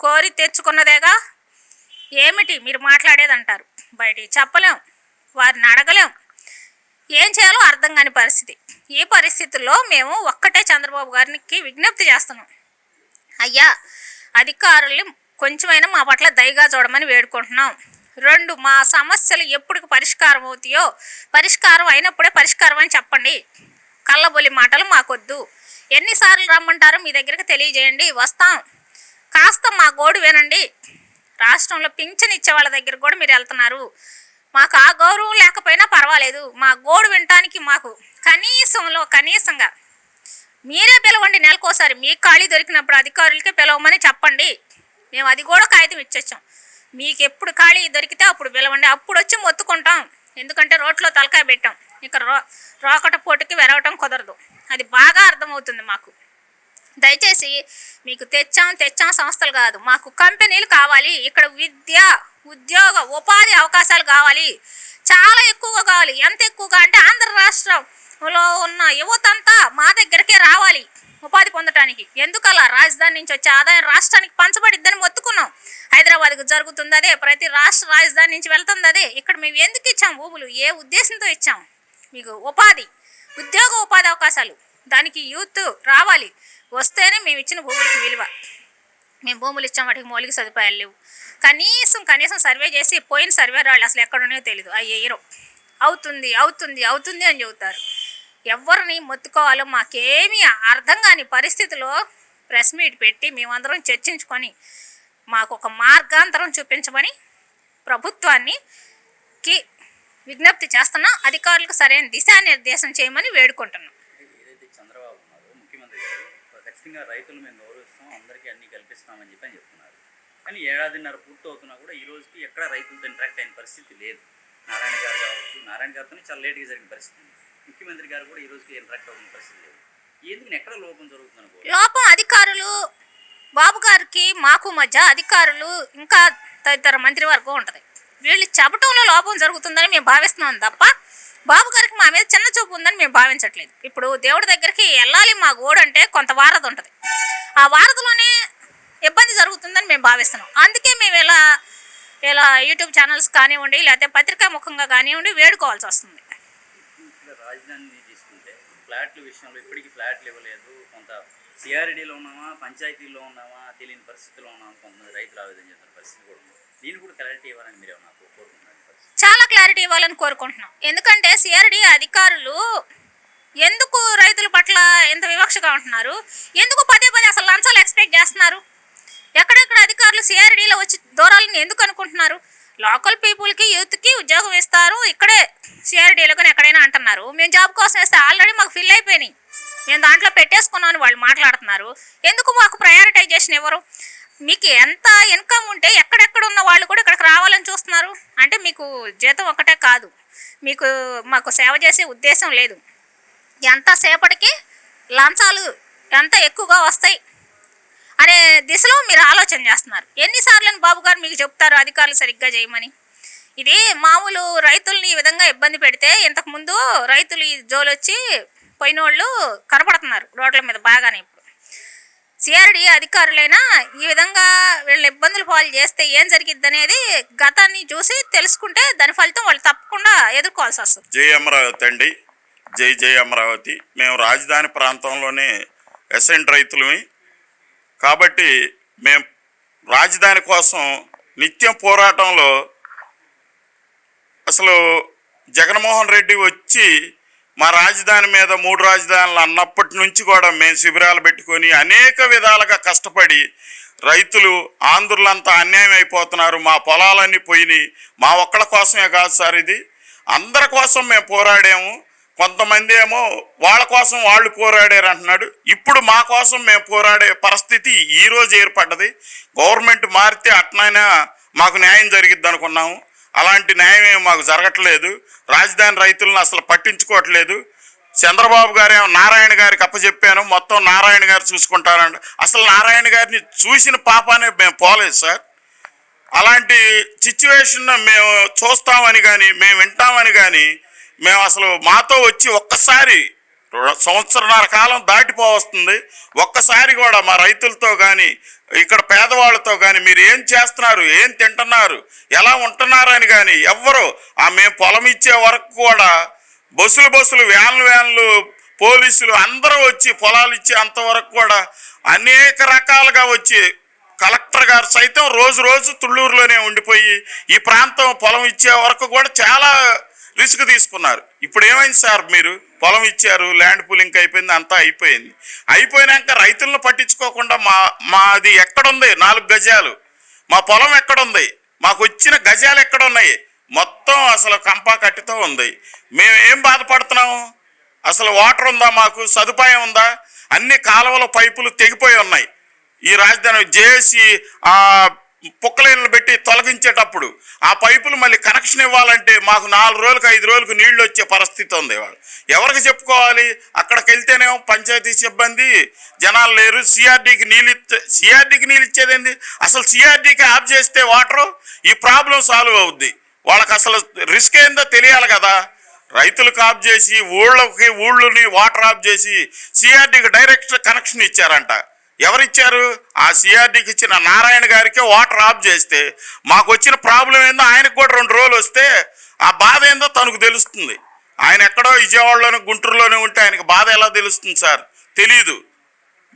కోరి తెచ్చుకున్నదేగా, ఏమిటి మీరు మాట్లాడేది అంటారు. బయటికి చెప్పలేం, వారిని అడగలేం, ఏం చేయాలో అర్థం కాని పరిస్థితి. ఈ పరిస్థితుల్లో మేము ఒక్కటే చంద్రబాబు గారికి విజ్ఞప్తి చేస్తున్నాం. అయ్యా, అధికారులు కొంచెమైనా మా పట్ల దయగా చూడమని వేడుకుంటున్నాం. 2, మా సమస్యలు ఎప్పుడు పరిష్కారం అవుతాయో పరిష్కారం అయినప్పుడే పరిష్కారం అని చెప్పండి. కళ్ళబొలి మాటలు మాకొద్దు. ఎన్నిసార్లు రమ్మంటారో మీ దగ్గరికి తెలియజేయండి, వస్తాం. కాస్త మా గోడు వినండి. రాష్ట్రంలో పింఛన్ ఇచ్చే వాళ్ళ దగ్గర కూడా మీరు వెళ్తున్నారు. మాకు ఆ గౌరవం లేకపోయినా పర్వాలేదు, మా గోడు వినటానికి మాకు కనీసంగా మీరే పిలవండి. నెలకోసారి మీకు ఖాళీ దొరికినప్పుడు అధికారులకే పిలవమని చెప్పండి. మేము అది కూడా కాగితం ఇచ్చేసాం. మీకు ఎప్పుడు ఖాళీ దొరికితే అప్పుడు పిలవండి, అప్పుడు వచ్చి మొత్తుకుంటాం. ఎందుకంటే రోడ్లో తలకాయ పెట్టాం, ఇక రోకట పోటుకి వెరవటం కుదరదు. అది బాగా అర్థమవుతుంది మాకు. దయచేసి మీకు తెచ్చాం సంస్థలు కాదు, మాకు కంపెనీలు కావాలి. ఇక్కడ విద్య, ఉద్యోగ, ఉపాధి అవకాశాలు కావాలి, చాలా ఎక్కువగా కావాలి. ఎంత ఎక్కువగా అంటే ఆంధ్ర రాష్ట్రంలో ఉన్న యువతంతా మా దగ్గరకే రావాలి ఉపాధి పొందటానికి. ఎందుకలా? రాజధాని నుంచి వచ్చే ఆదాయం రాష్ట్రానికి పంచబడిద్దని మొత్తుకున్నాం. హైదరాబాద్కు జరుగుతుంది అదే, ప్రతి రాష్ట్ర రాజధాని నుంచి వెళ్తుంది అదే. ఇక్కడ మేము ఎందుకు ఇచ్చాం భూములు? ఏ ఉద్దేశంతో ఇచ్చాం? మీకు ఉద్యోగ ఉపాధి అవకాశాలు, దానికి యూత్ రావాలి. వస్తేనే మేము ఇచ్చిన భూములకి విలువ. మేము భూములు ఇచ్చాం, వాటికి మౌలిక సదుపాయాలు లేవు. కనీసం సర్వే చేసి పోయిన సర్వే రాళ్ళు అసలు ఎక్కడున్నాయో తెలియదు. అవి ఎయిరో అవుతుంది అని చెబుతారు. ఎవరిని మొత్తుకోవాలో మాకేమీ అర్థం కాని పరిస్థితిలో ప్రెస్ మీట్ పెట్టి మేమందరం చర్చించుకొని మాకు ఒక మార్గాంతరం చూపించమని ప్రభుత్వానికి విజ్ఞప్తి చేస్తున్నాం. అధికారులకు సరైన దిశానిర్దేశం చేయమని వేడుకుంటున్నాం. ఏదైతే చంద్రబాబు ఉన్నారో ముఖ్యమంత్రి గారు ఖచ్చితంగా రైతులు మేము గౌరవిస్తాం, అందరికీ అన్నీ కల్పిస్తామని చెప్తున్నారు. కానీ 1.5 ఏళ్ల పూర్తి అవుతున్నా కూడా ఈ రోజుకి ఎక్కడ రైతులతో ఇంటరాక్ట్ అయిన పరిస్థితి లేదు. నారాయణ గారు కావచ్చు, నారాయణ గారితో చాలా లేట్గా జరిగిన పరిస్థితి. ముఖ్యమంత్రి గారు కూడా ఈ రోజుకి ఇంటరాక్ట్ అవుతున్న పరిస్థితి లేదు. ఎందుకు ఎక్కడ లోపం జరుగుతుంది? లోపం అధికారులు, బాబు గారికి మాకు మధ్య అధికారులు ఇంకా తదితర మంత్రివర్గం ఉంటుంది. వీళ్ళు చెప్పటంలో లోపం జరుగుతుందని మేము భావిస్తున్నాం తప్ప బాబు గారికి మా మీద చిన్న చూపు ఉందని మేము భావించట్లేదు. ఇప్పుడు దేవుడి దగ్గరికి వెళ్ళాలి, మా గోడు అంటే కొంత వారధి ఉంటుంది. ఆ వారధిలోనే ఇబ్బంది జరుగుతుందని మేము భావిస్తున్నాం. అందుకే మేము ఇలా యూట్యూబ్ ఛానల్స్ కానివ్వండి, లేకపోతే పత్రికా ముఖంగా కానివ్వండి వేడుకోవాల్సి వస్తుంది. రాజధాని తీసుకుంటే ఫ్లాట్ల విషయంలో ఇప్పటికీ ఫ్లాట్లు ఇవ్వలేదు. కొంత సిఆర్డీలో ఉన్నామా, పంచాయతీల్లో ఉన్నామా తెలియని పరిస్థితిలో ఉన్నామా, కొంతమంది రైతులు ఆవేదన చెందిన పరిస్థితి కూడా ఉంది. దీన్ని కూడా క్లారిటీ ఇవ్వాలని మీరు నాకు కోరుకుంటున్నారు? చాలా క్లారిటీ ఇవ్వాలని కోరుకుంటున్నాం. ఎందుకంటే సిఆర్డీ అధికారులు ఎందుకు రైతుల పట్ల ఎంత వివక్షగా ఉంటున్నారు? ఎందుకు పదే అసలు లంచాలు ఎక్స్పెక్ట్ చేస్తున్నారు? ఎక్కడెక్కడ అధికారులు సిఆర్డీలో వచ్చి దూరాలను ఎందుకు అనుకుంటున్నారు? లోకల్ పీపుల్కి, యూత్కి ఉద్యోగం ఇస్తారు, ఇక్కడే సిఆర్డీలో కానీ ఎక్కడైనా అంటున్నారు. మేము జాబ్ కోసం వేస్తే ఆల్రెడీ మాకు ఫిల్ అయిపోయినాయి, మేము దాంట్లో పెట్టేసుకున్నామని వాళ్ళు మాట్లాడుతున్నారు. ఎందుకు మాకు ప్రయారిటైజేషన్ ఇవ్వరు? మీకు ఎంత ఇన్కమ్ ఉంటే ఎక్కడెక్కడ ఉన్న వాళ్ళు కూడా ఇక్కడికి రావాలని చూస్తున్నారు. అంటే మీకు జీతం ఒకటే కాదు, మాకు సేవ చేసే ఉద్దేశం లేదు. ఎంతసేపటికి లంచాలు ఎంత ఎక్కువగా వస్తాయి అనే దిశలో మీరు ఆలోచన చేస్తున్నారు. ఎన్నిసార్లు బాబు గారు మీకు చెప్తారు అధికారులు సరిగ్గా చేయమని? ఇది మామూలు రైతుల్ని ఈ విధంగా ఇబ్బంది పెడితే ఇంతకుముందు రైతులు ఈ జోలొచ్చి పోయిన వాళ్ళు కనపడుతున్నారు రోడ్ల మీద బాగానే. ఇప్పుడు సిఆర్డీ అధికారులైనా ఈ విధంగా వీళ్ళ ఇబ్బందులు పాలు చేస్తే ఏం జరిగిద్ది అనేది గతాన్ని చూసి తెలుసుకుంటే దాని ఫలితం వాళ్ళు తప్పకుండా ఎదుర్కోవాల్సి వస్తుంది. జై అమరావతి అండి, జై అమరావతి. మేము రాజధాని ప్రాంతంలోనే ఎసెంట్ రైతులమి కాబట్టి మేము రాజధాని కోసం నిత్యం పోరాటంలో అసలు జగన్మోహన్ రెడ్డి వచ్చి మా రాజధాని మీద 3 రాజధానులు అన్నప్పటి నుంచి కూడా మేము శిబిరాలు పెట్టుకొని అనేక విధాలుగా కష్టపడి రైతులు ఆంధ్రులంతా అన్యాయం అయిపోతున్నారు. మా పొలాలన్నీ పోయినాయి. మా ఒక్కళ్ళ కోసమే కాదు సార్, ఇది అందరి కోసం మేము పోరాడాము. కొంతమంది ఏమో వాళ్ళ కోసం వాళ్ళు పోరాడారు అంటున్నాడు. ఇప్పుడు మా కోసం మేము పోరాడే పరిస్థితి ఈరోజు ఏర్పడ్డది. గవర్నమెంట్ మారితే అట్లయినా మాకు న్యాయం జరిగిద్ది అనుకున్నాము. అలాంటి న్యాయం ఏమి మాకు జరగట్లేదు. రాజధాని రైతులను అసలు పట్టించుకోవట్లేదు. చంద్రబాబు గారేమో నారాయణ గారికి అప్పచెప్పాను, మొత్తం నారాయణ గారు చూసుకుంటారంట. అసలు నారాయణ గారిని చూసిన పాపానే మేము పోలేదు సార్. అలాంటి సిచ్యువేషన్ మేము చూస్తామని కానీ మేము వింటామని కానీ మేము అసలు మాతో వచ్చి ఒక్కసారి 1.5 సంవత్సరాల కాలం దాటిపోవస్తుంది. ఒక్కసారి కూడా మా రైతులతో కానీ ఇక్కడ పేదవాళ్ళతో కానీ మీరు ఏం చేస్తున్నారు, ఏం తింటున్నారు, ఎలా ఉంటున్నారు అని కానీ ఎవ్వరు మేము పొలం ఇచ్చే వరకు కూడా బస్సులు వ్యాన్లు పోలీసులు అందరూ వచ్చి పొలాలు ఇచ్చే అంతవరకు కూడా అనేక రకాలుగా వచ్చి కలెక్టర్ గారు సైతం రోజు తుళ్ళూరులోనే ఉండిపోయి ఈ ప్రాంతం పొలం ఇచ్చే వరకు కూడా చాలా రిస్క్ తీసుకున్నారు. ఇప్పుడు ఏమైంది సార్, మీరు పొలం ఇచ్చారు, ల్యాండ్ పూలింగ్ అయిపోయింది, అంతా అయిపోయింది. అయిపోయినాక రైతులను పట్టించుకోకుండా మాది ఎక్కడుంది 4 గజాలు, మా పొలం ఎక్కడుంది, మాకు వచ్చిన గజాలు ఎక్కడున్నాయి, మొత్తం అసలు కంపా కట్టితో ఉంది. మేము ఏం బాధపడుతున్నాము? అసలు వాటర్ ఉందా, మాకు సదుపాయం ఉందా? అన్ని కాలువల పైపులు తెగిపోయి ఉన్నాయి. ఈ రాజధాని జేసి పుక్కలేళ్ళు పెట్టి తొలగించేటప్పుడు ఆ పైపులు మళ్ళీ కనెక్షన్ ఇవ్వాలంటే మాకు 4 రోజులకు 5 రోజులకు నీళ్లు వచ్చే పరిస్థితి ఉంది. వాళ్ళు ఎవరికి చెప్పుకోవాలి? అక్కడికి వెళ్తేనేమో పంచాయతీ సిబ్బంది జనాలు లేరు. సిఆర్డీకి నీళ్ళు ఇచ్చేదేంది? అసలు సిఆర్డీకి ఆఫ్ చేస్తే వాటరు ఈ ప్రాబ్లం సాల్వ్ అవుద్ది. వాళ్ళకి అసలు రిస్క్ ఏందో తెలియాలి కదా. రైతులకు ఆఫ్ చేసి ఊళ్ళని వాటర్ ఆఫ్ చేసి సిఆర్డీకి డైరెక్ట్ కనెక్షన్ ఇచ్చారంట. ఎవరిచ్చారు? ఆ సిఆర్డీకి ఇచ్చిన నారాయణ గారికి వాటర్ ఆఫ్ చేస్తే మాకు వచ్చిన ప్రాబ్లం ఏందో ఆయనకు కూడా 2 రోజులు వస్తే ఆ బాధ ఏందో తనకు తెలుస్తుంది. ఆయన ఎక్కడో విజయవాడలోనే గుంటూరులోనే ఉంటే ఆయనకు బాధ ఎలా తెలుస్తుంది సార్? తెలీదు.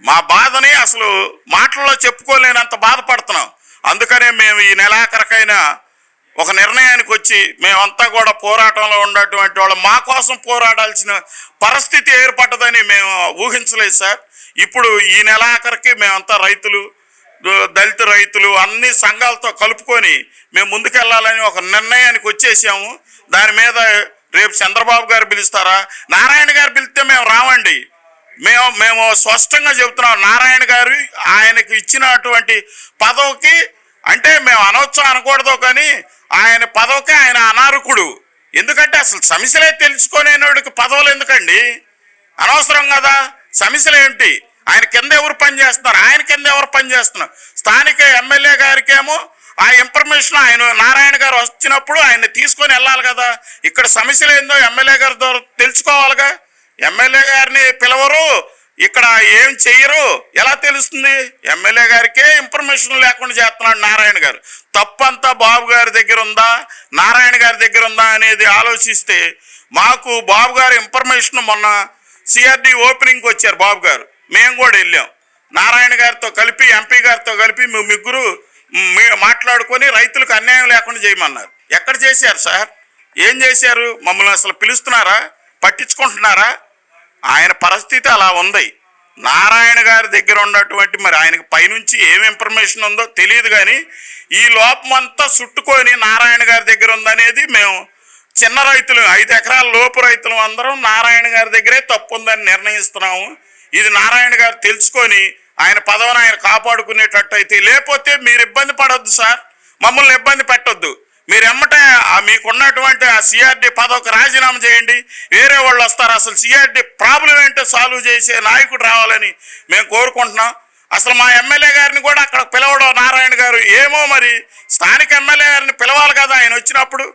మా బాధని అసలు మాటల్లో చెప్పుకోలేనంత బాధపడుతున్నాం. అందుకనే మేము ఈ నెలాఖరికైనా ఒక నిర్ణయానికి వచ్చి మేమంతా కూడా పోరాటంలో ఉన్నటువంటి వాళ్ళు మా కోసం పోరాడాల్సిన పరిస్థితి ఏర్పడ్డదని మేము ఊహించలేదు సార్. ఇప్పుడు ఈ నెలాఖరికి మేమంతా రైతులు, దళిత రైతులు అన్ని సంఘాలతో కలుపుకొని మేము ముందుకెళ్ళాలని ఒక నిర్ణయానికి వచ్చేసాము. దాని మీద రేపు చంద్రబాబు గారు పిలుస్తారా, నారాయణ గారు పిలిస్తే మేము రావండి. మేము స్పష్టంగా చెబుతున్నాం, నారాయణ గారు ఆయనకు ఇచ్చినటువంటి పదవికి అంటే మేము అనొచ్చు అనకూడదు కానీ ఆయన పదవికి ఆయన అనార్హుడు. ఎందుకంటే అసలు సమస్యలే తెలుసుకోలేనివాడికి పదవులు ఎందుకండి? అనవసరం కదా. సమస్యలు ఏంటి? ఆయన కింద ఎవరు పని చేస్తున్నారు, ఆయన కింద ఎవరు పని చేస్తున్నారు? స్థానిక ఎమ్మెల్యే గారికేమో ఆ ఇన్ఫర్మేషన్ ఆయన నారాయణ గారు వచ్చినప్పుడు ఆయన తీసుకొని వెళ్ళాలి కదా. ఇక్కడ సమస్యలు ఏందో ఎమ్మెల్యే గారి ద్వారా తెలుసుకోవాలిగా. ఎమ్మెల్యే గారిని పిలవరు, ఇక్కడ ఏం చెయ్యరు, ఎలా తెలుస్తుంది? ఎమ్మెల్యే గారికే ఇన్ఫర్మేషన్ లేకుండా చేస్తున్నాడు నారాయణ గారు. తప్పంతా బాబు గారి దగ్గర ఉందా, నారాయణ గారి దగ్గర ఉందా అనేది ఆలోచిస్తే మాకు బాబు గారి ఇన్ఫర్మేషన్ మొన్న సిఆర్డీ ఓపెనింగ్కి వచ్చారు బాబు గారు, మేము కూడా వెళ్ళాం. నారాయణ గారితో కలిపి ఎంపీ గారితో కలిపి ముగ్గురు మాట్లాడుకొని రైతులకు అన్యాయం లేకుండా చేయమన్నారు. ఎక్కడ చేశారు సార్? ఏం చేశారు? మమ్మల్ని అసలు పిలుస్తున్నారా, పట్టించుకుంటున్నారా? ఆయన పరిస్థితి అలా ఉంది. నారాయణ గారి దగ్గర ఉన్నటువంటి మరి ఆయనకు పైనుంచి ఏం ఇన్ఫర్మేషన్ ఉందో తెలియదు కానీ ఈ లోపం అంతా చుట్టుకొని నారాయణ గారి దగ్గర ఉందనేది మేము చిన్న రైతులు 5 ఎకరాల లోపు రైతులు అందరం నారాయణ గారి దగ్గరే తప్పు ఉందని నిర్ణయిస్తున్నాము. ఇది నారాయణ గారు తెలుసుకొని ఆయన పదవిని ఆయన కాపాడుకునేటట్టు అయితే, లేకపోతే మీరు ఇబ్బంది పడొద్దు సార్, మమ్మల్ని ఇబ్బంది పెట్టొద్దు. మీరు ఎమ్మటే మీకున్నటువంటి ఆ సిఆర్డీ పదవికి రాజీనామా చేయండి, వేరే వాళ్ళు వస్తారు. అసలు సిఆర్డీ ప్రాబ్లం ఏంటో సాల్వ్ చేసే నాయకుడు రావాలని మేము కోరుకుంటున్నాం. అసలు మా ఎమ్మెల్యే గారిని కూడా అక్కడ పిలవడం నారాయణ గారు ఏమో మరి స్థానిక ఎమ్మెల్యే గారిని పిలవాలి కదా. ఆయన వచ్చినప్పుడు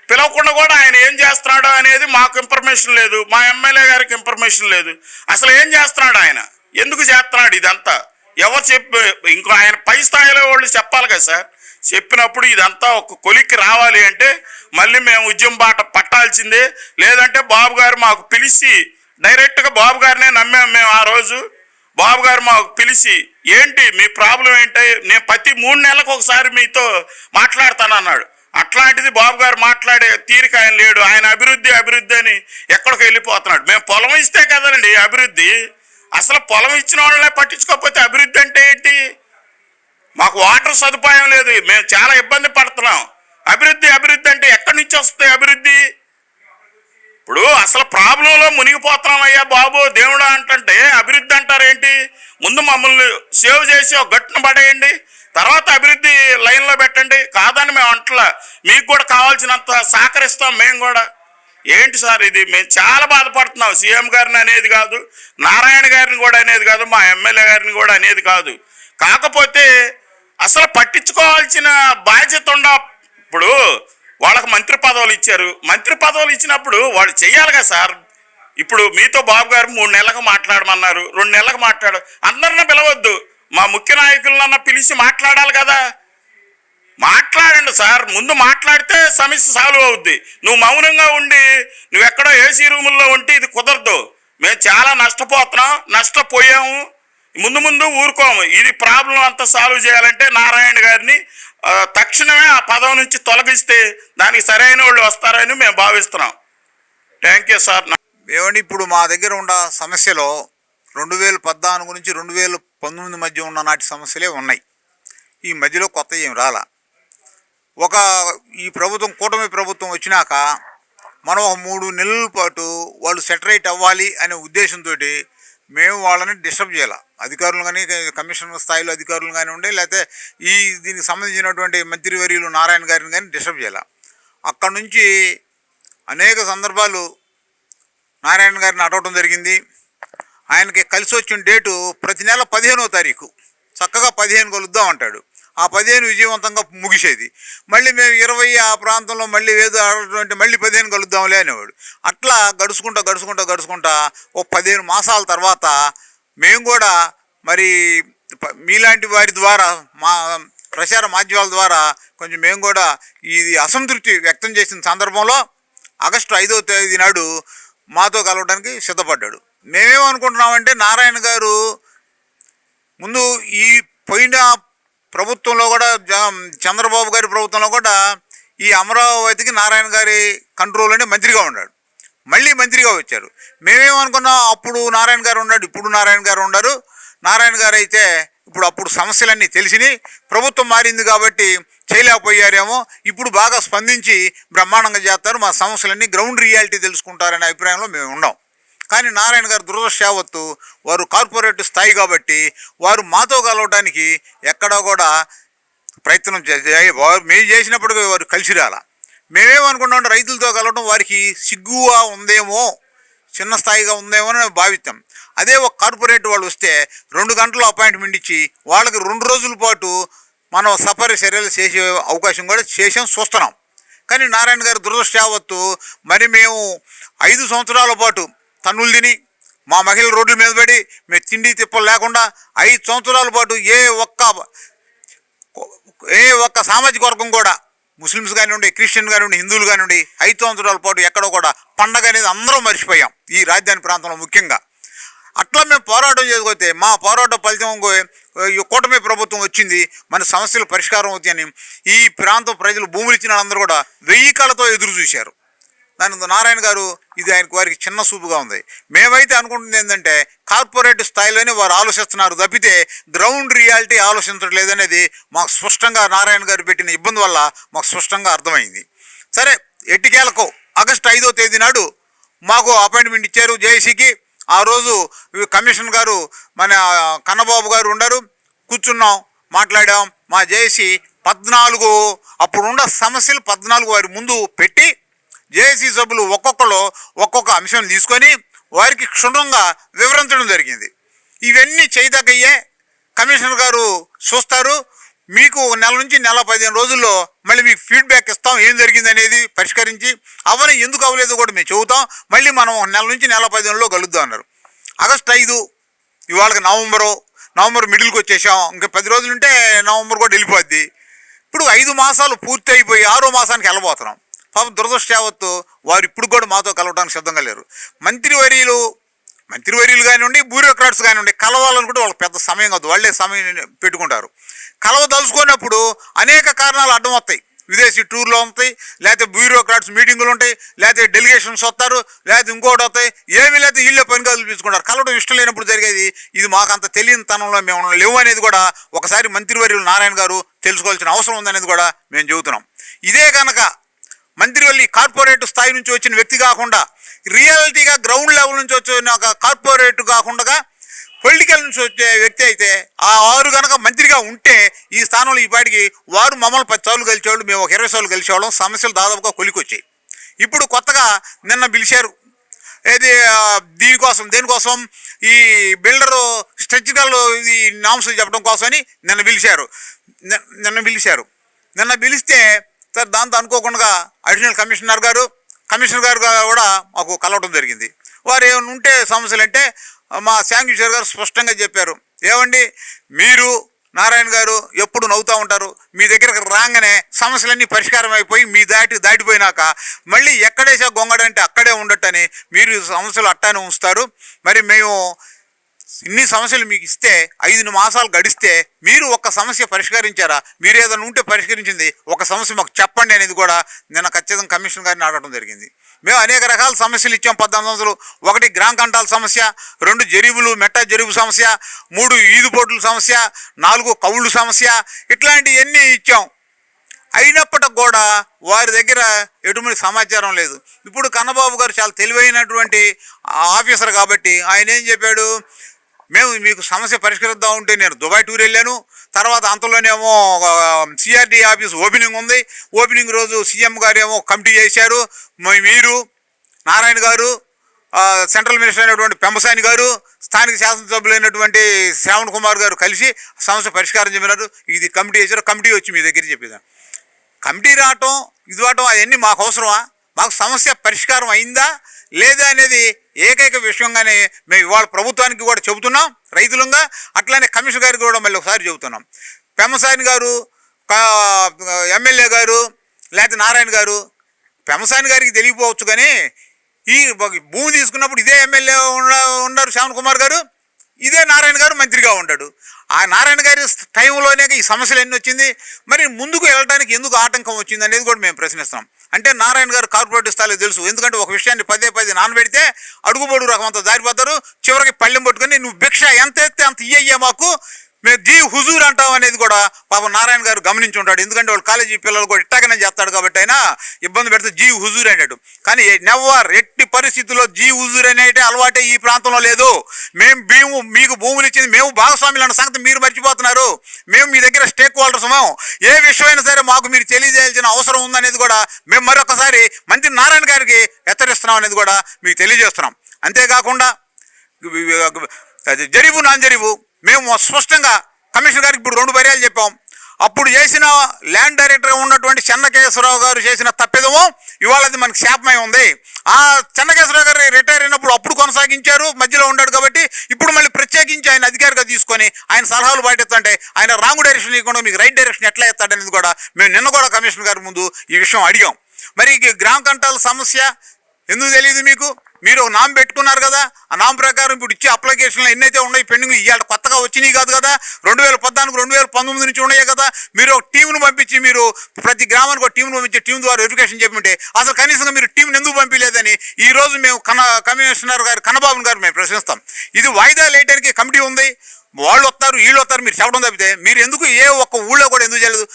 పిలవకుండా కూడా ఆయన ఏం చేస్తున్నాడో అనేది మాకు ఇన్ఫర్మేషన్ లేదు, మా ఎమ్మెల్యే గారికి ఇన్ఫర్మేషన్ లేదు. అసలు ఏం చేస్తున్నాడు ఆయన, ఎందుకు చేస్తున్నాడు ఇదంతా? ఎవరు చెప్పి ఇంకో ఆయన పై స్థాయిలో వాళ్ళు చెప్పాలి కదా సార్. చెప్పినప్పుడు ఇదంతా ఒక కొలిక్కి రావాలి అంటే మళ్ళీ మేము ఉద్యమం బాట పట్టాల్సిందే. లేదంటే బాబు గారు మాకు పిలిచి డైరెక్ట్గా బాబు గారినే నమ్మాము మేము. ఆ రోజు బాబు గారు మాకు పిలిచి ఏంటి మీ ప్రాబ్లం ఏంటి, నేను ప్రతి 3 నెలలకు ఒకసారి మీతో మాట్లాడతానన్నాడు. అట్లాంటిది బాబు గారు మాట్లాడే తీరిక ఆయన లేడు. ఆయన అభివృద్ధి అభివృద్ధి అని ఎక్కడికి వెళ్ళిపోతున్నాడు. మేము పొలం ఇస్తే కదండి అభివృద్ధి. అసలు పొలం ఇచ్చిన వాళ్ళనే పట్టించుకోకపోతే అభివృద్ధి అంటే ఏంటి? మాకు వాటర్ సదుపాయం లేదు, మేము చాలా ఇబ్బంది పడుతున్నాం. అభివృద్ధి అభివృద్ధి అంటే ఎక్కడి నుంచి వస్తాయి అభివృద్ధి? ఇప్పుడు అసలు ప్రాబ్లంలో మునిగిపోతున్నామయ్యా బాబు దేవుడా అంటుంటే అభివృద్ధి అంటారేంటి? ముందు మమ్మల్ని సేవ్ చేసి ఒక గట్టును పడేయండి, తర్వాత అభివృద్ధి లైన్లో పెట్టండి. కాదని మేము అంటలా, మీకు కూడా కావాల్సినంత సహకరిస్తాం మేము కూడా. ఏంటి సార్ ఇది? మేము చాలా బాధపడుతున్నాం. సీఎం గారిని అనేది కాదు, నారాయణ గారిని కూడా అనేది కాదు, మా ఎమ్మెల్యే గారిని కూడా అనేది కాదు. కాకపోతే అసలు పట్టించుకోవాల్సిన బాధ్యత ఇప్పుడు వాళ్ళకి మంత్రి పదవులు ఇచ్చారు. మంత్రి పదవులు ఇచ్చినప్పుడు వాళ్ళు చెయ్యాలి కదా సార్. ఇప్పుడు మీతో బాబు గారు 3 నెలలకు మాట్లాడమన్నారు, 2 నెలలకు మాట్లాడు. అందరిని పిలవద్దు, మా ముఖ్య నాయకులన్నా పిలిచి మాట్లాడాలి కదా. మాట్లాడండి సార్. ముందు మాట్లాడితే సమస్య సాల్వ్ అవుద్ది. నువ్వు మౌనంగా ఉండి నువ్వెక్కడో ఏసీ రూముల్లో ఉంటే ఇది కుదరదు. మేము చాలా నష్టపోయాము. ముందు ముందు ఊరుకోము. ఇది ప్రాబ్లం అంతా సాల్వ్ చేయాలంటే నారాయణ గారిని తక్షణమే ఆ పదవి నుంచి తొలగిస్తే దానికి సరైన వాళ్ళు వస్తారని మేము భావిస్తున్నాం. Thank you sir. ఏమండి, ఇప్పుడు మా దగ్గర ఉన్న సమస్యలో 2014 నుంచి 2019 మధ్య ఉన్న నాటి సమస్యలే ఉన్నాయి. ఈ మధ్యలో కొత్త ఏం రాలా. ఈ ప్రభుత్వం, కూటమి ప్రభుత్వం వచ్చినాక మనం ఒక 3 నెలల పాటు వాళ్ళు సెటరేట్ అవ్వాలి అనే ఉద్దేశంతో మేము వాళ్ళని డిస్టర్బ్ చేయాలి. అధికారులు కానీ, కమిషనర్ స్థాయిలో అధికారులు కానీ ఉండే, లేకపోతే దీనికి సంబంధించినటువంటి మంత్రివర్యులు నారాయణ గారిని కానీ డిస్టర్బ్ చేయాలి. అక్కడ నుంచి అనేక సందర్భాలు నారాయణ గారిని అడగటం జరిగింది. ఆయనకి కలిసి వచ్చిన డేటు ప్రతి నెల 15వ తారీఖు చక్కగా 15 కలుద్దాం అంటాడు. ఆ 15 విజయవంతంగా ముగిసేది. మళ్ళీ మేము 20 ఆ ప్రాంతంలో మళ్ళీ ఏదో ఆడటం మళ్ళీ 15 కలుద్దాంలే అనేవాడు. అట్లా గడుచుకుంటా ఓ 15 మాసాల తర్వాత మేము కూడా మరి మీలాంటి వారి ద్వారా, మా ప్రచార మాధ్యమాల ద్వారా కొంచెం మేము కూడా ఇది అసంతృప్తి వ్యక్తం చేసిన సందర్భంలో ఆగస్టు 5వ తేదీ నాడు మాతో కలవడానికి సిద్ధపడ్డాడు. మేమేమనుకుంటున్నామంటే నారాయణ గారు ముందు ఈ పోయిన ప్రభుత్వంలో కూడా, చంద్రబాబు గారి ప్రభుత్వంలో కూడా ఈ అమరావతికి నారాయణ గారి కంట్రోల్లోనే మంత్రిగా ఉన్నాడు. మళ్ళీ మంత్రిగా వచ్చారు. మేమేమనుకున్నాం, అప్పుడు నారాయణ గారు ఉన్నాడు, ఇప్పుడు నారాయణ గారు ఉన్నారు. నారాయణ గారు అయితే అప్పుడు సమస్యలన్నీ తెలిసినాయి, ప్రభుత్వం మారింది కాబట్టి చేయలేకపోయారేమో, ఇప్పుడు బాగా స్పందించి బ్రహ్మాండంగా చేస్తారు, మా సమస్యలన్నీ గ్రౌండ్ రియాలిటీ తెలుసుకుంటారనే అభిప్రాయంలో మేము ఉన్నాం. కానీ నారాయణ గారు దురదృష్టవత్తు వారు కార్పొరేట్ స్థాయి కాబట్టి వారు మాతో కలవడానికి ఎక్కడా కూడా ప్రయత్నం వారు మేము చేసినప్పటికీ వారు కలిసి రాలా. మేమేమనుకున్నాం, రైతులతో కలవడం వారికి సిగ్గుగా ఉందేమో, చిన్న స్థాయిగా ఉందేమో అని భావిస్తాం. అదే ఒక కార్పొరేట్ వాళ్ళు వస్తే 2 గంటలు అపాయింట్మెంట్ ఇచ్చి వాళ్ళకి 2 రోజుల పాటు మనం సఫారీ చర్యలు చేసే అవకాశం కూడా చూస్తున్నాం. కానీ నారాయణ గారు దురదృష్టవత్తు మరి మేము 5 సంవత్సరాల పాటు తన్నులు తిని మా మహిళలు రోడ్ల మీద పడి మేము తిండి తిప్పలు లేకుండా 5 సంవత్సరాల పాటు ఏ ఒక్క సామాజిక వర్గం కూడా, ముస్లిమ్స్ కానివ్వండి, క్రిస్టియన్ కానివ్వండి, హిందువులు కానివ్వండి, 5 సంవత్సరాల పాటు ఎక్కడో కూడా పండగ అనేది అందరం మర్చిపోయాం ఈ రాజధాని ప్రాంతంలో ముఖ్యంగా. అట్లా మేము పోరాటం చేసుకోతే మా పోరాట ఫలితం కూటమి ప్రభుత్వం వచ్చింది, మన సమస్యలు పరిష్కారం అవుతాయని ఈ ప్రాంతం ప్రజలు భూములు ఇచ్చిన వాళ్ళందరూ కూడా 1000 కళ్ళతో ఎదురు చూశారు. దాని నారాయణ గారు ఇది వారికి చిన్న చూపుగా ఉంది. మేమైతే అనుకుంటుంది ఏంటంటే కార్పొరేట్ స్థాయిలోనే వారు ఆలోచిస్తున్నారు తప్పితే గ్రౌండ్ రియాలిటీ ఆలోచించట్లేదనేది మాకు స్పష్టంగా నారాయణ గారు పెట్టిన ఇబ్బంది వల్ల మాకు స్పష్టంగా అర్థమైంది. సరే, ఎట్టికేలకు ఆగస్టు 5వ తేదీ నాడు మాకు అపాయింట్మెంట్ ఇచ్చారు జేఏసీకి. ఆ రోజు కమిషనర్ గారు మన కన్నబాబు గారు ఉన్నారు, కూర్చున్నాం, మాట్లాడాం. మా జేఏసీ 14 అప్పుడున్న సమస్యలు 14 వారి ముందు పెట్టి జేఏసీ సభ్యులు ఒక్కొక్కరు ఒక్కొక్క అంశం తీసుకొని వారికి క్షుణ్ణంగా వివరించడం జరిగింది. ఇవన్నీ చేయదగ్గయ్యే, కమిషనర్ గారు చూస్తారు, మీకు 1 నెల నుంచి 15 రోజుల్లో మళ్ళీ మీకు ఫీడ్బ్యాక్ ఇస్తాం, ఏం జరిగింది అనేది పరిష్కరించి అవన్నీ ఎందుకు అవ్వలేదు కూడా మేము చెబుతాం, మళ్ళీ మనం 1 నెల నుంచి 15 కలుద్దాం అన్నారు. ఆగస్టు 5, ఇవాళకి నవంబర్ మిడిల్కి వచ్చేసాం. ఇంకా 10 రోజులు ఉంటే నవంబర్ కూడా వెళ్ళిపోద్ది. ఇప్పుడు 5 మాసాలు పూర్తి అయిపోయి 6వ మాసానికి వెళ్ళబోతున్నాం. పాపం దురదృష్టవత్తు వారు ఇప్పుడు కూడా మాతో కలవడానికి సిద్ధంగా లేరు. మంత్రివర్యులు కానివ్వండి, బ్యూరోక్రాట్స్ కానివ్వండి, కలవాలనుకుంటే వాళ్ళకి పెద్ద సమయం కాదు, వాళ్ళే సమయం పెట్టుకుంటారు. కలవదలుచుకున్నప్పుడు అనేక కారణాలు అడ్డం వస్తాయి. విదేశీ టూర్లు ఉంటాయి, లేకపోతే బ్యూరోక్రాట్స్ మీటింగులు ఉంటాయి, లేకపోతే డెలిగేషన్స్ వస్తారు, లేకపోతే ఇంకోటి వస్తాయి, ఏమీ లేకపోతే వీళ్ళే పని కల్పించుకుంటారు. కలవడం ఇష్టం లేనప్పుడు జరిగేది ఇది. మాకు అంత తెలియని తనంలో మేము లేవు అనేది కూడా ఒకసారి మంత్రివర్యులు నారాయణ గారు తెలుసుకోవాల్సిన అవసరం ఉందనేది కూడా మేము చెబుతున్నాం. ఇదే కనుక మంత్రివర్యులు కార్పొరేట్ స్థాయి నుంచి వచ్చిన వ్యక్తి కాకుండా రియాలిటీగా గ్రౌండ్ లెవెల్ నుంచి వచ్చిన ఒక కార్పొరేట్ కాకుండా పొలిటికల్ నుంచి వచ్చే వ్యక్తి అయితే ఆ వారు కనుక మంత్రిగా ఉంటే ఈ స్థానంలో ఈ పాటికి వారు మమ్మల్ని 10 సార్లు గెలిచేవాళ్ళు, మేము ఒక 20 సార్లు గెలిచేవాళ్ళం. సమస్యలు దాదాపుగా కొలికొచ్చాయి. ఇప్పుడు కొత్తగా నిన్న పిలిచారు. ఏది దేనికోసం ఈ బిల్డరు స్ట్రక్చరల్ ఇది నామ్స్ చెప్పడం కోసమని నిన్న పిలిస్తే సార్ దాంతో అనుకోకుండా అడిషనల్ కమిషనర్ గారు కూడా మాకు కలవడం జరిగింది. వారు ఏమైనా ఉంటే సమస్యలు అంటే మా శాంక్యుషర్ గారు స్పష్టంగా చెప్పారు, ఏమండి మీరు నారాయణ గారు ఎప్పుడు నవ్వుతూ ఉంటారు, మీ దగ్గరకు రాగానే సమస్యలన్నీ పరిష్కారం అయిపోయి మీ దాటిపోయినాక మళ్ళీ ఎక్కడేసా గొంగడంటే అక్కడే ఉండటని మీరు సమస్యలు అట్టానే ఉంచుతారు. మరి మేము ఇన్ని సమస్యలు మీకు ఇస్తే 5 మాసాలు గడిస్తే మీరు ఒక్క సమస్య పరిష్కరించారా, మీరు ఏదైనా ఉంటే పరిష్కరించింది ఒక సమస్య మాకు చెప్పండి అనేది కూడా నిన్న ఖచ్చితంగా కమిషన్ గారిని అడగడం జరిగింది. మేము అనేక రకాల సమస్యలు ఇచ్చాం. 14 సంవత్సరాలు. 1 గ్రామ్ కంటాల సమస్య, 2 జరీబులు మెట్టా జరీబు సమస్య, 3 ఈదుపోట్ల సమస్య, 4 కౌళ్ళు సమస్య, ఇట్లాంటివన్నీ ఇచ్చాం. అయినప్పటికి కూడా వారి దగ్గర ఎటువంటి సమాచారం లేదు. ఇప్పుడు కన్నబాబు గారు చాలా తెలివైనటువంటి ఆఫీసర్ కాబట్టి ఆయన ఏం చెప్పాడు, మేము మీకు సమస్య పరిష్కరిద్దాం ఉంటే నేను దుబాయ్ టూర్ వెళ్ళాను, తర్వాత అంతలోనేమో సిఆర్డీ ఆఫీస్ ఓపెనింగ్ ఉంది, ఓపెనింగ్ రోజు సీఎం గారు ఏమో కమిటీ చేశారు, మీరు నారాయణ గారు, సెంట్రల్ మినిస్టర్ అయినటువంటి పెంబసాని గారు, స్థానిక శాసనసభ్యులైనటువంటి శ్రావణ్ కుమార్ గారు కలిసి సమస్య పరిష్కారం చెప్పినారు. ఇది కమిటీ చేశారు. కమిటీ వచ్చి మీ దగ్గర చెప్పేదాం. కమిటీ రావటం ఇది రావటం అవన్నీ మాకు అవసరమా? మాకు సమస్య పరిష్కారం అయిందా లేదా అనేది ఏకైక విషయంగానే మేము ఇవాళ ప్రభుత్వానికి కూడా చెబుతున్నాం రైతులంగా, అట్లానే కమిషన్ గారికి కూడా మళ్ళీ ఒకసారి చెబుతున్నాం. పెమ్మసాని గారు, ఎమ్మెల్యే గారు, లేకపోతే నారాయణ గారు, పెమ్మసాని గారికి తెలియకపోవచ్చు కానీ ఈ భూమి తీసుకున్నప్పుడు ఇదే ఎమ్మెల్యే ఉన్నారు శ్యామ్ కుమార్ గారు, ఇదే నారాయణ గారు మంత్రిగా ఉంటాడు. ఆ నారాయణ గారి టైంలోనే ఈ సమస్యలు ఎన్ని వచ్చింది, మరి ముందుకు వెళ్ళడానికి ఎందుకు ఆటంకం వచ్చింది అనేది కూడా మేము ప్రశ్నిస్తాం. అంటే నారాయణ గారు కార్పొరేట్ స్థాయిలో తెలుసు. ఎందుకంటే ఒక విషయాన్ని పదే నానబెడితే అడుగుబొడుగు రకం అంతా దారిపోతారు. చివరికి పళ్ళెం పట్టుకొని నువ్వు భిక్ష ఎంత ఎత్తే అంత ఇయ్యయ్యా మాకు, మేము జీ హుజూర్ అంటాం అనేది కూడా పాపం నారాయణ గారు గమనించి ఉంటాడు. ఎందుకంటే వాళ్ళు కాలేజీ పిల్లలు కూడా ఇట్టాగనే చేస్తాడు కాబట్టి ఆయన ఇబ్బంది పెడితే జీ హుజూర్ అనేటు. కానీ నెవర్ ఎట్టి పరిస్థితుల్లో జీ హుజూర్ అనేటి అలవాటే ఈ ప్రాంతంలో లేదు. మేము మీకు భూములు ఇచ్చింది మేము భాగస్వాములు అన్న సంగతి మీరు మర్చిపోతున్నారు. మేము మీ దగ్గర స్టేక్ హోల్డర్స్. ఏ విషయమైనా సరే మాకు మీరు తెలియజేయాల్సిన అవసరం ఉందనేది కూడా మేము మరొకసారి మంత్రి నారాయణ గారికి హెచ్చరిస్తున్నాం అనేది కూడా మీకు తెలియజేస్తున్నాం. అంతేకాకుండా జరీబు నాన్ జరీబు మేము స్పష్టంగా కమిషనర్ గారికి ఇప్పుడు 2 పర్యాలు చెప్పాం. అప్పుడు చేసిన ల్యాండ్ డైరెక్టర్గా ఉన్నటువంటి చెన్నకేశ్వరరావు గారు చేసిన తప్పిదము ఇవాళ అది మనకి శాపమై ఉంది. ఆ చెన్నకేశ్వరరావు గారు రిటైర్ అయినప్పుడు అప్పుడు కొనసాగించారు, మధ్యలో ఉన్నాడు కాబట్టి ఇప్పుడు మళ్ళీ ప్రత్యేకించి ఆయన అధికారిగా తీసుకొని ఆయన సలహాలు పాటిస్తుంటే ఆయన రాంగ్ డైరెక్షన్ ఇవ్వకుండా మీకు రైట్ డైరెక్షన్ ఎట్లా ఇస్తాడనేది కూడా మేము నిన్న కూడా కమిషనర్ గారి ముందు ఈ విషయం అడిగాం. మరి గ్రామ్ కంటాల సమస్య ఎందుకు తెలియదు మీకు? మీరు ఒక నామ్ పెట్టుకున్నారు కదా, ఆ నామ్ ప్రకారం ఇప్పుడు ఇచ్చే అప్లికేషన్లు ఎన్నైతే ఉన్నాయి పెండింగ్ ఇవాళ కొత్తగా వచ్చినాయి కాదు కదా, 2014 2019 నుంచి ఉన్నాయి కదా. మీరు ఒక టీంను పంపించి మీరు ప్రతి గ్రామానికి ఒక టీంను పంపించి టీం ద్వారా వెరిఫికేషన్ చెప్పమంటే అసలు కనీసంగా మీరు టీంని ఎందుకు పంపించలేదని ఈరోజు మేము కమిషనర్ గారు కన్నబాబు గారు మేము ప్రశ్నిస్తాం. ఇది వాయిదా వేయడానికి కమిటీ ఉంది, వాళ్ళు వస్తారు వీళ్ళు వస్తారు మీరు చెప్పడం తప్పితే మీరు ఎందుకు ఏ ఒక్క ఊళ్ళో కూడా ఎందుకు చేయలేదు?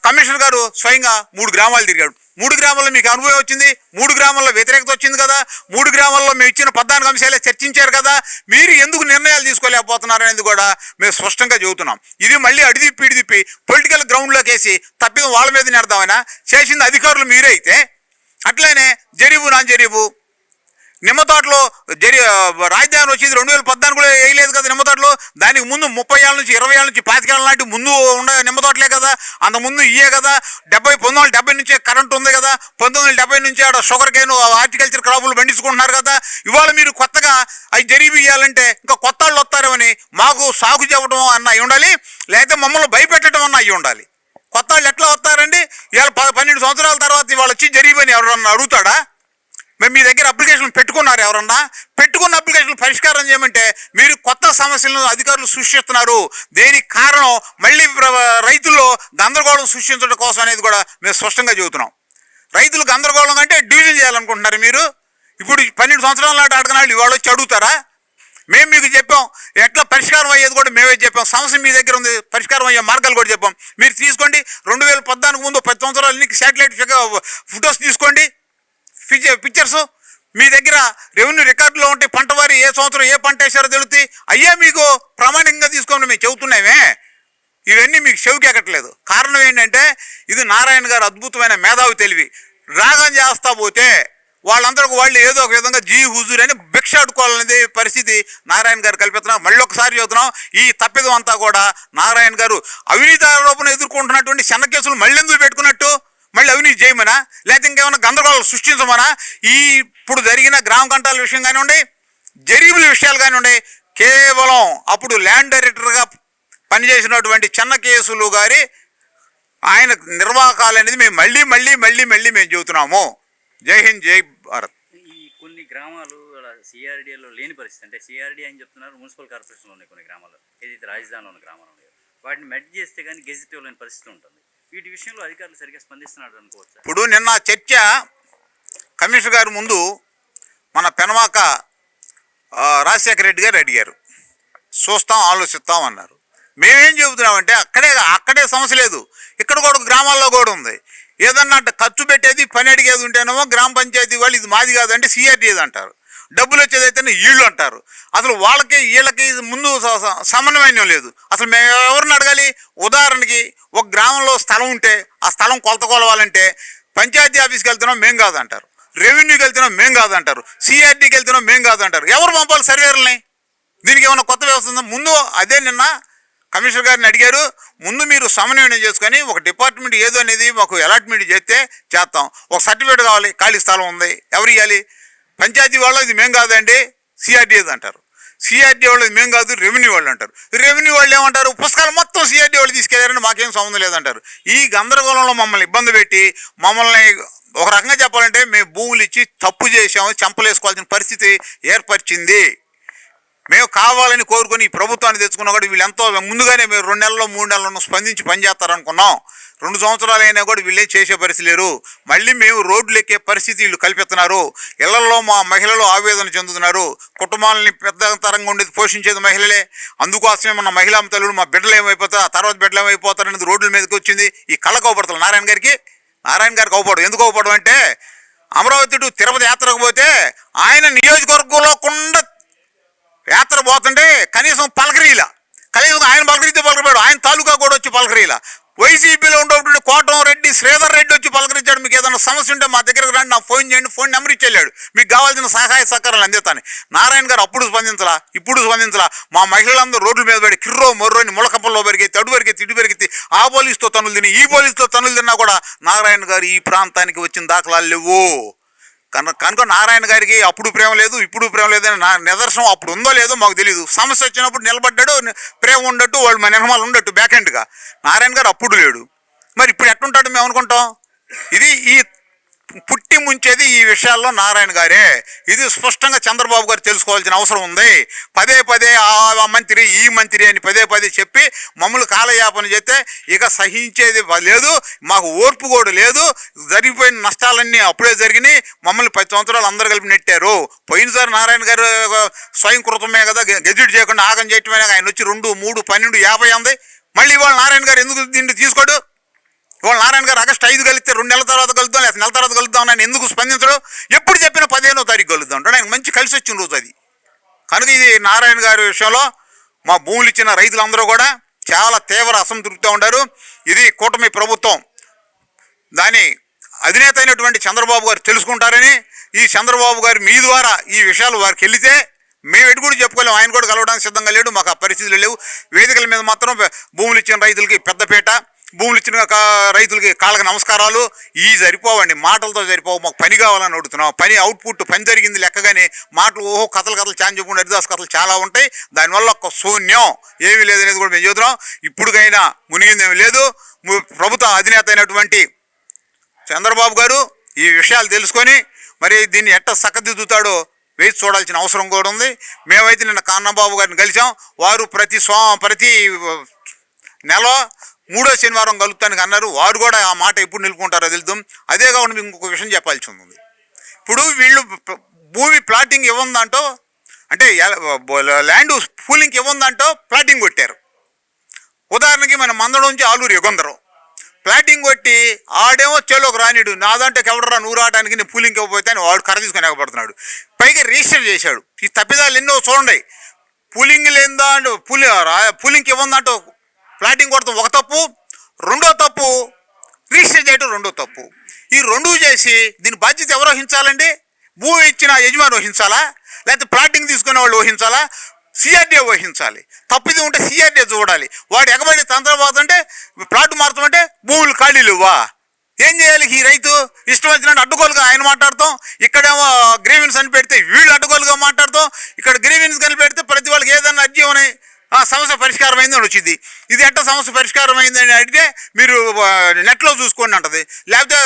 కమిషనర్ గారు స్వయంగా 3 గ్రామాలు తిరిగాడు. 3 గ్రామాల్లో మీకు అనుభవం వచ్చింది, 3 గ్రామాల్లో వ్యతిరేకత వచ్చింది కదా, 3 గ్రామాల్లో మేము ఇచ్చిన 14 అంశాలే చర్చించారు కదా, మీరు ఎందుకు నిర్ణయాలు తీసుకోలేకపోతున్నారు అనేది కూడా మేము స్పష్టంగా చెబుతున్నాం. ఇది మళ్ళీ అడిదిప్పి పొలిటికల్ గ్రౌండ్లోకి వేసి తప్పిదం వాళ్ళ మీద నెడదామైనా చేసింది అధికారులు మీరే అయితే. అట్లనే జరీబు నాన్ జరీబు నిమ్మతోటలో రాజధాని వచ్చేది 2014 వేయలేదు కదా నిమ్మతోటలో. దానికి ముందు 30 ఏళ్ళ నుంచి 20 ఏళ్ళ నుంచి 25 ఏళ్ళ నాటి ముందు ఉండే నిమ్మతోటలే కదా, అంతకుముందు ఇయే కదా. 1970 నుంచే కరెంట్ ఉంది కదా, 1970 నుంచి ఆడ షుగర్ కేన్ హార్టికల్చర్ క్రాపులు పండించుకుంటున్నారు కదా. ఇవాళ మీరు కొత్తగా అవి జరీబు ఇవ్వాలంటే ఇంకా కొత్త వాళ్ళు వస్తారేమని మాకు సాగు చెప్పడం అన్న అయి ఉండాలి, లేకపోతే మమ్మల్ని భయపెట్టడం అన్న అయ్యి ఉండాలి. కొత్త వాళ్ళు ఎట్లా వస్తారండి? ఇవాళ 12 సంవత్సరాల తర్వాత ఇవాళ వచ్చి జరీబు అని ఎవరన్నా అడుగుతాడా? మేము మీ దగ్గర అప్లికేషన్ పెట్టుకున్నారు ఎవరన్నా? పెట్టుకున్న అప్లికేషన్ పరిష్కారం చేయమంటే మీరు కొత్త సమస్యలను అధికారులు సృష్టిస్తున్నారు. దేనికి కారణం మళ్ళీ రైతుల్లో గందరగోళం సృష్టించడం కోసం అనేది కూడా మేము స్పష్టంగా చెబుతున్నాం. రైతులు గందరగోళం అంటే డివిజన్ చేయాలనుకుంటున్నారు మీరు. ఇప్పుడు 12 సంవత్సరాల నాటి అడగనాళ్ళు ఇవాళ వచ్చి అడుగుతారా? మేము మీకు చెప్పాం, ఎట్లా పరిష్కారం అయ్యేది కూడా మేమే చెప్పాం. సమస్య మీ దగ్గర ఉంది, పరిష్కారం అయ్యే మార్గాలు కూడా చెప్పాం. మీరు తీసుకోండి. 2014 ముందు 10 సంవత్సరాలు ఎన్ని శాటిలైట్ ఫొటోస్ తీసుకోండి, పిక్చర్స్ మీ దగ్గర రెవెన్యూ రికార్డులో ఉంటే పంట వారి ఏ సంవత్సరం ఏ పంట వేసారో తెలుస్తాయి. అయ్యే మీకు ప్రామాణికంగా తీసుకోండి. మేము చెబుతున్నామే, ఇవన్నీ మీకు చెవికెక్కట్లేదు. కారణం ఏంటంటే ఇది నారాయణ గారు అద్భుతమైన మేధావి తెలివి. రాగం చేస్తా పోతే వాళ్ళందరికీ వాళ్ళు ఏదో ఒక విధంగా హుజూర్ అని భిక్ష అడుకోవాలనేది పరిస్థితి నారాయణ గారు కల్పిస్తున్నాం. మళ్ళీ ఒకసారి చెబుతున్నాం, ఈ తప్పిదం అంతా కూడా నారాయణ గారు అవినీతి ఆరోపణ ఎదుర్కొంటున్నటువంటి చిన్న కేసులు మళ్ళీ ఎందుకు పెట్టుకున్నట్టు? మళ్ళీ అవినీతి చేయమనా, లేకపోతే ఇంకేమైనా గందరగోళాలు సృష్టించమనా? ఇప్పుడు జరిగిన గ్రామ కంటాల విషయం కానివ్వండి, జరీబుల విషయాలు కానివ్వండి, కేవలం అప్పుడు ల్యాండ్ డైరెక్టర్గా పనిచేసినటువంటి చిన్న కేసులు గారి ఆయన నిర్వాహకాలు అనేది మేము మళ్ళీ మేము చెబుతున్నాము. జై హింద్, జై భారత్. ఈ కొన్ని గ్రామాలు సిఆర్డీలో లేని పరిస్థితి, అంటే సిఆర్డీ అని చెప్తున్నారు, మున్సిపల్ కార్పొరేషన్లో ఉన్నాయి కొన్ని గ్రామాలు, ఏదైతే రాజధానిలో ఉన్న గ్రామాలు ఉన్నాయో వాటిని మెడ్ చేస్తే కానీ గెజిట్ లేని పరిస్థితి ఉంటుంది. వీటి విషయంలో అధికారులు సరిగ్గా స్పందిస్తున్నారు అనుకోవచ్చు. ఇప్పుడు నిన్న చర్చ కమిషనర్ గారు ముందు మన పెనమాక రాజశేఖర రెడ్డి గారు అడిగారు, చూస్తాం ఆలోచిస్తాం అన్నారు. మేమేం చెబుతున్నామంటే అక్కడే సమస్య లేదు, ఇక్కడ కూడా గ్రామాల్లో కూడా ఉంది. ఏదన్నా ఖర్చు పెట్టేది పని అడిగేది ఉంటేనేమో గ్రామ పంచాయతీ వాళ్ళు ఇది మాది కాదంటే సిఆర్డీది అంటారు, డబ్బులు వచ్చేదైతే వీళ్ళు అంటారు. అసలు వాళ్ళకి వీళ్ళకి ముందు సమన్వయం లేదు. అసలు మేము ఎవరిని అడగాలి? ఉదాహరణకి ఒక గ్రామంలో స్థలం ఉంటే ఆ స్థలం కొలత కొలవాలంటే పంచాయతీ ఆఫీస్కి వెళ్తున్నాం మేము కాదంటారు, రెవెన్యూకి వెళ్తున్నాం మేము కాదంటారు, సిఆర్డీకి వెళ్తున్నాం మేము కాదంటారు. ఎవరు పంపాలి సర్వేర్లని? దీనికి ఏమైనా కొత్త వ్యవస్థ ఉందా? ముందు అదే నిన్న కమిషనర్ గారిని అడిగారు, ముందు మీరు సమన్వయం చేసుకొని ఒక డిపార్ట్మెంట్ ఏదో అనేది మాకు అలాట్మెంట్ చేస్తే చేస్తాం. ఒక సర్టిఫికేట్ కావాలి, ఖాళీ స్థలం ఉంది, ఎవరు ఇవ్వాలి? పంచాయతీ వాళ్ళు ఇది మేము కాదండి సిఆర్డీ అంటారు, సిఆర్డీ వాళ్ళు ఇది మేము కాదు రెవెన్యూ వాళ్ళు అంటారు, రెవెన్యూ వాళ్ళు ఏమంటారు పుస్తకాలు మొత్తం సిఆర్డీ వాళ్ళు తీసుకెళ్లారని మాకేం సంబంధం లేదంటారు. ఈ గందరగోళంలో మమ్మల్ని ఇబ్బంది పెట్టి మమ్మల్ని ఒక రకంగా చెప్పాలంటే మేము భూములు ఇచ్చి తప్పు చేసాము, చంపలేసుకోవాల్సిన పరిస్థితి ఏర్పరిచింది. మేము కావాలని కోరుకొని ఈ ప్రభుత్వాన్ని తెచ్చుకున్నా కూడా వీళ్ళు ఎంతో ముందుగానే మేము 2 నెలల్లో 3 నెలలను స్పందించి పనిచేస్తారనుకున్నాం. 2 సంవత్సరాలు అయినా కూడా వీళ్ళే చేసే పరిస్థితి లేరు. మళ్ళీ మేము రోడ్లు ఎక్కే పరిస్థితి వీళ్ళు కల్పిస్తున్నారు. ఇళ్లలో మా మహిళలు ఆవేదన చెందుతున్నారు. కుటుంబాలని పెద్ద తరంగా ఉండేది పోషించేది మహిళలే. అందుకోసమే మన మహిళా తల్లులు మా బిడ్డలు ఏమైపోతారు, ఆ తర్వాత బిడ్డలు ఏమైపోతారు అనేది రోడ్ల మీదకి వచ్చింది. ఈ కళ్ళకు అవపడతారు నారాయణ గారికి అవపడదు. ఎందుకు అవపడడం అంటే అమరావతి టు తిరుపతి యాత్రకు పోతే ఆయన నియోజకవర్గంలో కుండా యాత్ర పోతుంటే కనీసం పలకరీలా, కనీసం ఆయన పలకరిపోయాడు, ఆయన తాలూకా కూడా వచ్చి పలకరీలా. వైసీపీలో ఉన్నటువంటి కోటం రెడ్డి, శ్రీధర్ రెడ్డి వచ్చి పలకరించాడు. మీకు ఏదైనా సమస్య ఉంటే మా దగ్గరకు రండి, నాకు ఫోన్ చేయండి, ఫోన్ నెంబర్ ఇచ్చేళ్ళాడు, మీకు కావాల్సిన సహాయ సహకారాలు అందిస్తాను. నారాయణ గారు అప్పుడు స్పందించలా, ఇప్పుడు స్పందించలా. మా మహిళలందరూ రోడ్ల మీద పడి కిర్రో మొర్రోని ములకప్పల్లో పెరిగెత్తి, అడు పెరిగెత్తి, ఇటు పెరిగెత్తి, ఆ పోలీసుతో తనులు తిని ఈ పోలీసుతో తనులు తిన్నా కూడా నారాయణ గారు ఈ ప్రాంతానికి వచ్చిన దాఖలాలు లేవు. కనుక నారాయణ గారికి అప్పుడు ప్రేమ లేదు, ఇప్పుడు ప్రేమ లేదని నా నిదర్శనం. అప్పుడు ఉందో లేదో మాకు తెలియదు. సమస్య వచ్చినప్పుడు నిలబడ్డాడు, ప్రేమ ఉండట్టు, వాళ్ళు మన నిర్మాలు ఉండట్టు బ్యాక్ ఎండ్గా. నారాయణ గారు అప్పుడు లేడు, మరి ఇప్పుడు ఎట్టుంటాడు మేము అనుకుంటాం. ఇది ఈ పుట్టి ముంచేది ఈ విషయాల్లో నారాయణ గారే. ఇది స్పష్టంగా చంద్రబాబు గారు తెలుసుకోవాల్సిన అవసరం ఉంది. పదే ఆ మంత్రి ఈ మంత్రి అని పదే చెప్పి మమ్మల్ని కాలయాపన చేస్తే ఇక సహించేది లేదు, మాకు ఓర్పు కూడా లేదు. జరిగిపోయిన నష్టాలన్నీ అప్పుడే జరిగినాయి. మమ్మల్ని 10 సంవత్సరాలు అందరు కలిపి నెట్టారు. పోయినసారి నారాయణ గారు స్వయం కృతమే కదా, గెజిట్ చేయకుండా ఆగం చేయటమే. ఆయన వచ్చి 2, 3, 12, 50 ఉంది. మళ్ళీ ఇవాళ నారాయణ గారు ఎందుకు దీన్ని తీసుకోడు? ఇవాళ నారాయణ గారు ఆగస్టు 5 కలిస్తే 2 నెలల తర్వాత కలుద్దాం, లేదా నెల తర్వాత కలుద్దాం అని ఎందుకు స్పందించడు? ఎప్పుడు చెప్పినా 15వ తారీఖు కలుద్దాం అంటే ఆయన మంచి కలిసి వచ్చిన రోజు అది. కనుక ఇది నారాయణ గారి విషయంలో మా భూములు ఇచ్చిన రైతులందరూ కూడా చాలా తీవ్ర అసంతృప్తిగా ఉన్నారు. ఇది కూటమి ప్రభుత్వం దాని అధినేత అయినటువంటి చంద్రబాబు గారు తెలుసుకుంటారని, ఈ చంద్రబాబు గారు మీ ద్వారా ఈ విషయాలు వారికి వెళితే మేము ఎటు కూడా చెప్పుకోలేము. ఆయన కూడా కలవడానికి సిద్ధంగా లేడు, మాకు ఆ పరిస్థితులు లేవు. వేదికల మీద మాత్రం భూములు ఇచ్చిన రైతులకి పెద్దపేట, భూములు ఇచ్చిన రైతులకి కాళ్ళకి నమస్కారాలు. ఈ సరిపోవండి, మాటలతో సరిపోవు. మాకు పని కావాలని అడుగుతున్నాం. పని అవుట్పుట్ పని జరిగింది లెక్కగానే మాటలు కథలు చాన్ చెప్పుకుంటే హరిదాస్ కథలు చాలా ఉంటాయి. దానివల్ల ఒక శూన్యం ఏమీ లేదనేది కూడా మేము చూద్దాం. ఇప్పుడుకైనా మునిగిందేమీ లేదు. ప్రభుత్వ అధినేత అయినటువంటి చంద్రబాబు గారు ఈ విషయాలు తెలుసుకొని మరి దీన్ని ఎట్ట చక్కదిద్దుతాడో వేచి చూడాల్సిన అవసరం కూడా ఉంది. మేమైతే నిన్న కన్నబాబు గారిని కలిసాం. వారు ప్రతి నెల 3వ శనివారం కలుపుతానికి అన్నారు. వారు కూడా ఆ మాట ఎప్పుడు నిలుపుకుంటారో తెలుద్దాం. అదే కాకుండా ఇంకొక విషయం చెప్పాల్సి ఉంది. ఇప్పుడు వీళ్ళు భూమి ప్లాటింగ్ ఇవ్వందంటో, అంటే ల్యాండ్ పూలింగ్కి ఇవ్వందంటో ప్లాటింగ్ కొట్టారు. ఉదాహరణకి మన మందడం నుంచి ఆలూరు ఎగొందరం ప్లాటింగ్ కొట్టి ఆడేమో చెలోకి రానిడు, నా దాంట్లోకి ఎవడరా నువ్వు రావడానికి నేను పూలింగ్ ఇవ్వకపోతే అని వాడు కర్ర తీసుకొని ఎగబడుతున్నాడు. పైగా రిజిస్టర్ చేశాడు. ఈ తప్పిదాలు ఎన్నో చూడండి. పూలింగ్ లేదా పూలింగ్కి ఇవ్వందంటో ప్లాటింగ్ కొడతాం ఒక తప్పు, రెండో తప్పు రిజిస్టర్ చేయడం రెండో తప్పు. ఈ రెండూ చేసి దీని బాధ్యత ఎవరు వహించాలండి? భూమి ఇచ్చిన యజమాని వహించాలా, లేకపోతే ప్లాటింగ్ తీసుకునే వాళ్ళు వహించాలా? సిఆర్డీఏ వహించాలి. తప్పిది ఉంటే సిఆర్డీఏ చూడాలి. వాడు ఎగబడి తంత్రపోతుంటే అంటే ప్లాట్ మారుతామంటే భూములు ఖాళీలు ఇవ్వా? ఏం చేయాలి? ఈ రైతు ఇష్టం వచ్చినట్టు అడ్డుగోలుగా ఆయన మాట్లాడతాం, ఇక్కడేమో గ్రీవెన్స్ అని పెడితే వీళ్ళు అడ్డుగోలుగా మాట్లాడతాం, ఇక్కడ గ్రీవెన్స్ అని పెడితే ప్రతి వాళ్ళకి ఏదన్నా అర్జీ అని సమస్య పరిష్కారం అయిందని వచ్చింది. ఇది ఎట్ట సమస్య పరిష్కారం అయిందని అడిగితే మీరు నెట్లో చూసుకోండి అంటది, లేకపోతే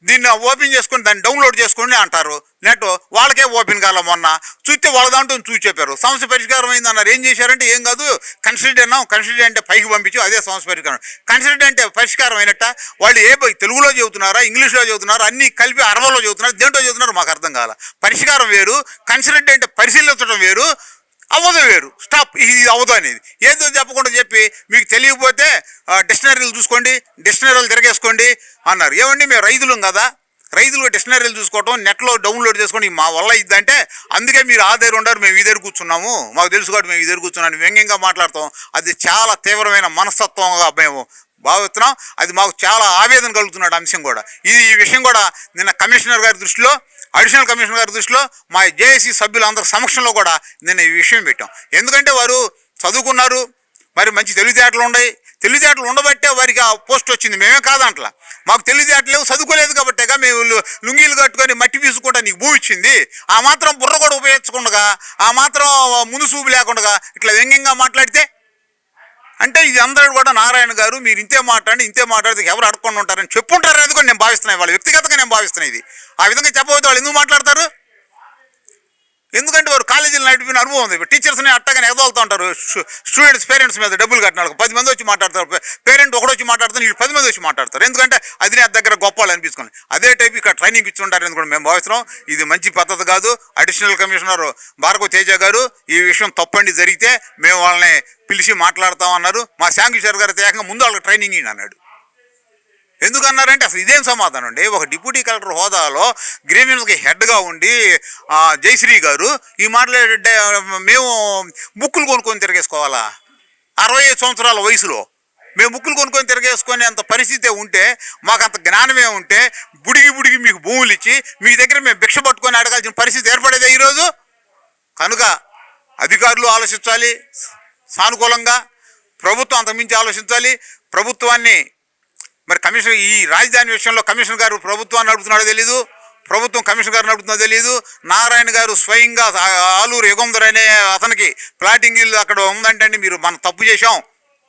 దీన్ని ఓపెన్ చేసుకొని దాన్ని డౌన్లోడ్ చేసుకోండి అంటారు. నెట్ వాళ్ళకే ఓపెన్ కాల మొన్న చూస్తే వాళ్ళ దాంట్లో చూసి చెప్పారు సమస్య పరిష్కారం అయింది అన్నారు. ఏం చేశారంటే ఏం కాదు కన్సిడర్ అన్నాం, కన్సిడర్ అంటే పైకి పంపించు అదే సమస్య పరిష్కారం. కన్సిడర్ అంటే పరిష్కారం అయినట్ట. వాళ్ళు తెలుగులో చెబుతున్నారా, ఇంగ్లీష్లో చెబుతున్నారా, అన్నీ కలిపి అరవలో చెబుతున్నారు, దేంట్లో చెబుతున్నారు మాకు అర్థం కాల. పరిష్కారం వేరు, కన్సిడర్ అంటే పరిశీలించడం వేరు, అవ్వదు వేరు. స్టాప్, ఇది అవ్వదు అనేది ఏదో చెప్పకుండా చెప్పి మీకు తెలియకపోతే డిక్షనరీలు చూసుకోండి, డిక్షనరీలు తిరగేసుకోండి అన్నారు. ఏమండి మేము రైతులం కదా, రైతులు డిక్షనరీలు చూసుకోవటం నెట్లో డౌన్లోడ్ చేసుకోండి మా వల్ల ఇద్దంటే అందుకే మీరు ఆ దగ్గర ఉండరు, మేము ఈ దగ్గర కూర్చున్నాము, మాకు తెలుసు కాబట్టి మేము ఈ దగ్గర కూర్చున్నాను వ్యంగ్యంగా మాట్లాడతాం. అది చాలా తీవ్రమైన మనస్తత్వంగా మేము భావిస్తున్నాం. అది మాకు చాలా ఆవేదన కలుగుతున్నాడు అంశం కూడా. ఈ విషయం కూడా నిన్న కమిషనర్ గారి దృష్టిలో, అడిషనల్ కమిషనర్ గారి దృష్టిలో, మా జేఏసీ సభ్యులందరి సమక్షంలో కూడా నిన్న ఈ విషయం పెట్టాం. ఎందుకంటే వారు చదువుకున్నారు, మరి మంచి తెలివితేటలు ఉన్నాయి. తెలివితేటలు ఉండబట్టే వారికి ఆ పోస్ట్ వచ్చింది. మేమే కాదంట్లా, మాకు తెలివితేటలు లేవు, చదువుకోలేదు కాబట్టేగా మేము లుంగీలు కట్టుకొని మట్టి పీసుకుంటా నీకు భూమి ఇచ్చింది. ఆ మాత్రం బుర్ర కూడా ఉపయోగించకుండా, ఆ మాత్రం ముందు చూపు లేకుండా ఇట్లా వ్యంగ్యంగా మాట్లాడితే అంటే ఇది అందరూ కూడా నారాయణ గారు మీరు ఇంతే మాట్లాడితే ఎవరు అడగకుండా ఉంటారని చెప్పుంటారు అనేది కూడా నేను భావిస్తున్నాను. వాళ్ళ వ్యక్తిగతంగా నేను భావిస్తున్నాను. ఇది ఆ విధంగా చెప్పబోతే వాళ్ళు ఎందుకు మాట్లాడతారు? ఎందుకంటే వారు కాలేజీలు నడిపిన అనుభవం ఉంది. టీచర్స్ని అట్టగానే ఎగదోలుతూ ఉంటారు. స్టూడెంట్స్ పేరెంట్స్ మీద డబ్బులు కట్టిన 10 మంది వచ్చి మాట్లాడతారు. పేరెంట్ ఒకడు వచ్చి మాట్లాడతారు, వీళ్ళు 10 మంది వచ్చి మాట్లాడతారు. ఎందుకంటే అది నా దగ్గర గొప్ప వాళ్ళు అనిపించుకోండి. అదే టైప్ ఇక్కడ ట్రైనింగ్ ఇచ్చి ఉంటారు ఎందుకంటే మేము భావిస్తున్నాం. ఇది మంచి పద్ధతి కాదు. అడిషనల్ కమిషనర్ భార్గవ తేజ గారు ఈ విషయం తప్పండి జరిగితే మేము వాళ్ళని పిలిచి మాట్లాడతామన్నారు. మా శాంకిషోర్ గారు ఏకంగా ముందు వాళ్ళకి ట్రైనింగ్ ఇవ్వండి అన్నాడు. ఎందుకన్నారంటే అసలు ఇదేం సమాధానం అండి? ఒక డిప్యూటీ కలెక్టర్ హోదాలో గ్రీవెన్స్కి హెడ్గా ఉండి జయశ్రీ గారు ఈ మాట్లాడే మేము బుక్కులు కొనుక్కొని తిరిగేసుకోవాలా? 65 సంవత్సరాల వయసులో మేము బుక్కులు కొనుక్కొని తిరిగేసుకొని అంత పరిస్థితే ఉంటే, మాకు అంత జ్ఞానమే ఉంటే బుడిగి మీకు భూములు ఇచ్చి మీ దగ్గర మేము భిక్ష పట్టుకొని అడగాల్సిన పరిస్థితి ఏర్పడేదే ఈరోజు. కనుక అధికారులు ఆలోచించాలి సానుకూలంగా, ప్రభుత్వం అంతకుమించి ఆలోచించాలి. ప్రభుత్వాన్ని మరి కమిషనర్ ఈ రాజధాని విషయంలో కమిషనర్ గారు ప్రభుత్వాన్ని నడుపుతున్నాడో తెలీదు, ప్రభుత్వం కమిషనర్ గారు నడుపుతుందో తెలియదు. నారాయణ గారు స్వయంగా ఆలూరు ఎగొందర్ అనే అతనికి ప్లాటింగ్ ఇల్లు అక్కడ ఉందంటే మీరు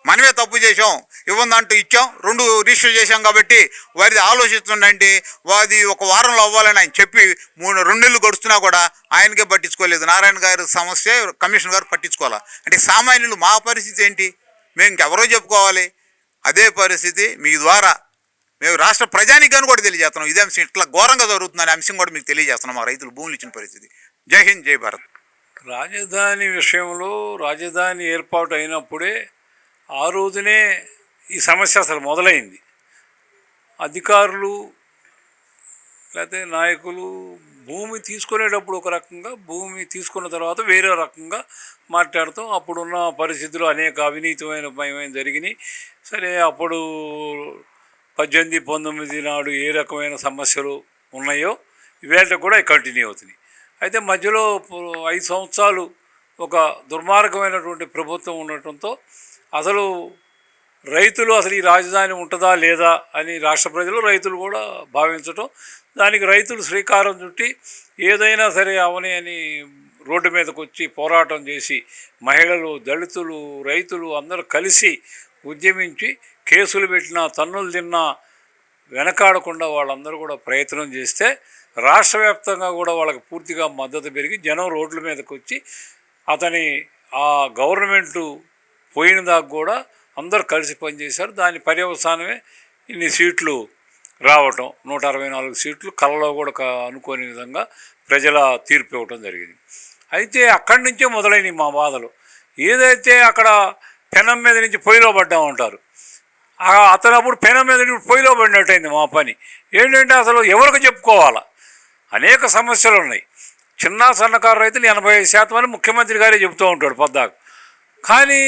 మనమే తప్పు చేసాం ఇవ్వందంటూ ఇచ్చాం, 2 రిజిస్టర్ చేశాం కాబట్టి వారిది ఆలోచిస్తుందంటే వాది 1 వారంలో అవ్వాలని ఆయన చెప్పి 2 నెలలు గడుస్తున్నా కూడా ఆయనకే పట్టించుకోలేదు. నారాయణ గారి సమస్య కమిషనర్ గారు పట్టించుకోవాలా అంటే సామాన్యులు మా పరిస్థితి ఏంటి? మేము ఇంకెవరో చెప్పుకోవాలి. అదే పరిస్థితి మీ ద్వారా మేము రాష్ట్ర ప్రజానికాన్ని కూడా తెలియజేస్తున్నాం. ఇదే అంశం ఇట్లా ఘోరంగా జరుగుతుందనే అంశం కూడా మీకు తెలియజేస్తున్నాం. మా రైతులు భూములు ఇచ్చిన పరిస్థితి. జై హింద్, జై భారత్. రాజధాని విషయంలో రాజధాని ఏర్పాటు అయినప్పుడే ఆ రోజునే ఈ సమస్య అసలు మొదలైంది. అధికారులు లేకపోతే నాయకులు భూమి తీసుకునేటప్పుడు ఒక రకంగా, భూమి తీసుకున్న తర్వాత వేరే రకంగా మాట్లాడుతూ అప్పుడున్న పరిస్థితులు అనేక అవినీతిమైన జరిగినాయి. సరే అప్పుడు 18, 19 నాడు ఏ రకమైన సమస్యలు ఉన్నాయో ఇవేళ కూడా కంటిన్యూ అవుతున్నాయి. అయితే మధ్యలో 5 సంవత్సరాలు ఒక దుర్మార్గమైనటువంటి ప్రభుత్వం ఉండటంతో అసలు రైతులు అసలు ఈ రాజధాని ఉంటుందా లేదా అని రాష్ట్ర ప్రజలు రైతులు కూడా భావించటం, దానికి రైతులు శ్రీకారం చుట్టి ఏదైనా సరే అవని అని రోడ్డు మీదకి వచ్చి పోరాటం చేసి మహిళలు, దళితులు, రైతులు అందరూ కలిసి ఉద్యమించి కేసులు పెట్టినా, తన్నులు తిన్నా వెనకాడకుండా వాళ్ళందరూ కూడా ప్రయత్నం చేస్తే రాష్ట్ర వ్యాప్తంగా కూడా వాళ్ళకి పూర్తిగా మద్దతు పెరిగి జనం రోడ్ల మీదకి వచ్చి అతని ఆ గవర్నమెంటు పోయిన దాకా కూడా అందరూ కలిసి పనిచేశారు. దాని పర్యవసానమే ఇన్ని సీట్లు రావటం, 164 సీట్లు కళ్ళలో కూడా అనుకోని విధంగా ప్రజల తీర్పు ఇవ్వటం జరిగింది. అయితే అక్కడి నుంచే మొదలైనవి మా బాధలు. ఏదైతే అక్కడ పెనం మీద నుంచి పొయ్యిలో పడ్డామంటారు, అతను అప్పుడు పెనం మీద నుంచి పొయ్యిలో పడినట్టయింది మా పని. ఏంటంటే అసలు ఎవరికి చెప్పుకోవాలా? అనేక సమస్యలు ఉన్నాయి. చిన్న సన్నకారు రైతులు 85% అని ముఖ్యమంత్రి గారే చెబుతూ ఉంటాడు పద్దాకు. కానీ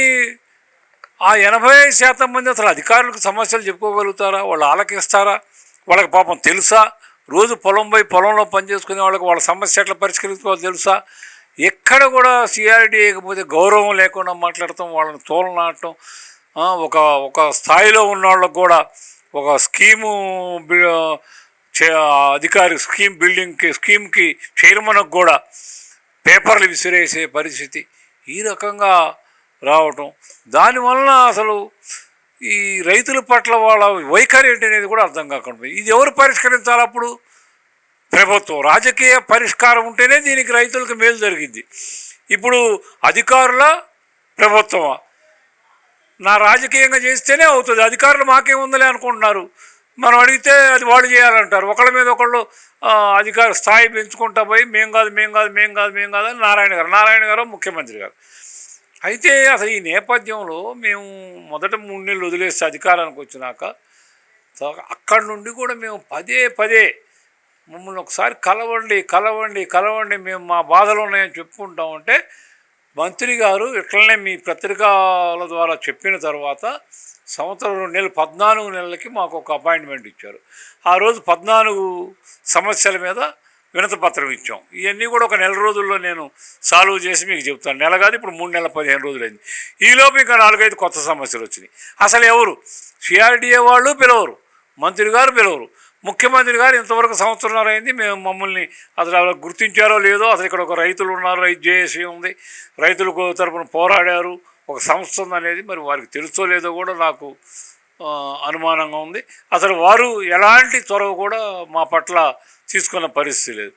ఆ 85% మంది అసలు అధికారులకు సమస్యలు చెప్పుకోగలుగుతారా? వాళ్ళు ఆలకిస్తారా? వాళ్ళకి పాపం తెలుసా? రోజు పొలంలో పనిచేసుకునే వాళ్ళకి వాళ్ళ సమస్య ఎట్లా పరిష్కరించుకోవాలో తెలుసా? ఎక్కడ కూడా సిఆర్డీఏకి పోతే గౌరవం లేకుండా మాట్లాడటం, వాళ్ళని తోలనాడటం, ఒక స్థాయిలో ఉన్న వాళ్ళకు కూడా ఒక స్కీము అధికారి స్కీమ్కి చైర్మన్కి కూడా పేపర్లు విసిరేసే పరిస్థితి ఈ రకంగా రావటం, దానివలన అసలు ఈ రైతుల పట్ల వాళ్ళ వైఖరి ఏంటి అనేది కూడా అర్థం కాకుండా ఇది ఎవరు పరిష్కరించాలి? అప్పుడు ప్రభుత్వం. రాజకీయ పరిష్కారం ఉంటేనే దీనికి రైతులకు మేలు జరిగింది. ఇప్పుడు అధికారుల ప్రభుత్వమా? నా రాజకీయంగా చేస్తేనే అవుతుంది, అధికారులు మాకేముందలే అనుకుంటున్నారు. మనం అడిగితే అది వాళ్ళు చేయాలంటారు. ఒకళ్ళ మీద ఒకళ్ళు అధికార స్థాయి పెంచుకుంటా పోయి మేము కాదు అని నారాయణ గారు ముఖ్యమంత్రి గారు. అయితే అసలు ఈ నేపథ్యంలో మేము మొదట 3 నెలలు వదిలేస్తే అధికారానికి వచ్చినాక అక్కడి నుండి కూడా మేము పదే మమ్మల్ని ఒకసారి కలవండి మేము మా బాధలు ఉన్నాయని చెప్పుకుంటామంటే మంత్రి గారు ఇట్లనే మీ పత్రికల ద్వారా చెప్పిన తర్వాత సంవత్సరం 2 నెలలు 14 నెలలకి మాకు ఒక అపాయింట్మెంట్ ఇచ్చారు. ఆ రోజు 14 సమస్యల మీద వినతిపత్రం ఇచ్చాం. ఇవన్నీ కూడా ఒక నెల రోజుల్లో నేను సాల్వ్ చేసి మీకు చెప్తాను. నెల కాదు, ఇప్పుడు 3 నెలల 15 రోజులైంది. ఈలోపు ఇంకా 4-5 కొత్త సమస్యలు వచ్చినాయి. అసలు ఎవరు సిఆర్డీఏ వాళ్ళు పిలవరు, మంత్రి గారు పిలవరు. ముఖ్యమంత్రి గారు ఇంతవరకు సంవత్సరంన్నర అయింది మమ్మల్ని అసలు గుర్తించారో లేదో. అసలు ఇక్కడ ఒక రైతులు ఉన్నారు, రైతు జేఏసీ ఉంది, రైతులకు తరపున పోరాడారు, ఒక సంస్థ ఉంది అనేది మరి వారికి తెలుసో లేదో కూడా నాకు అనుమానంగా ఉంది. అసలు వారు ఎలాంటి చొరవ కూడా మా పట్ల తీసుకున్న పరిస్థితి లేదు.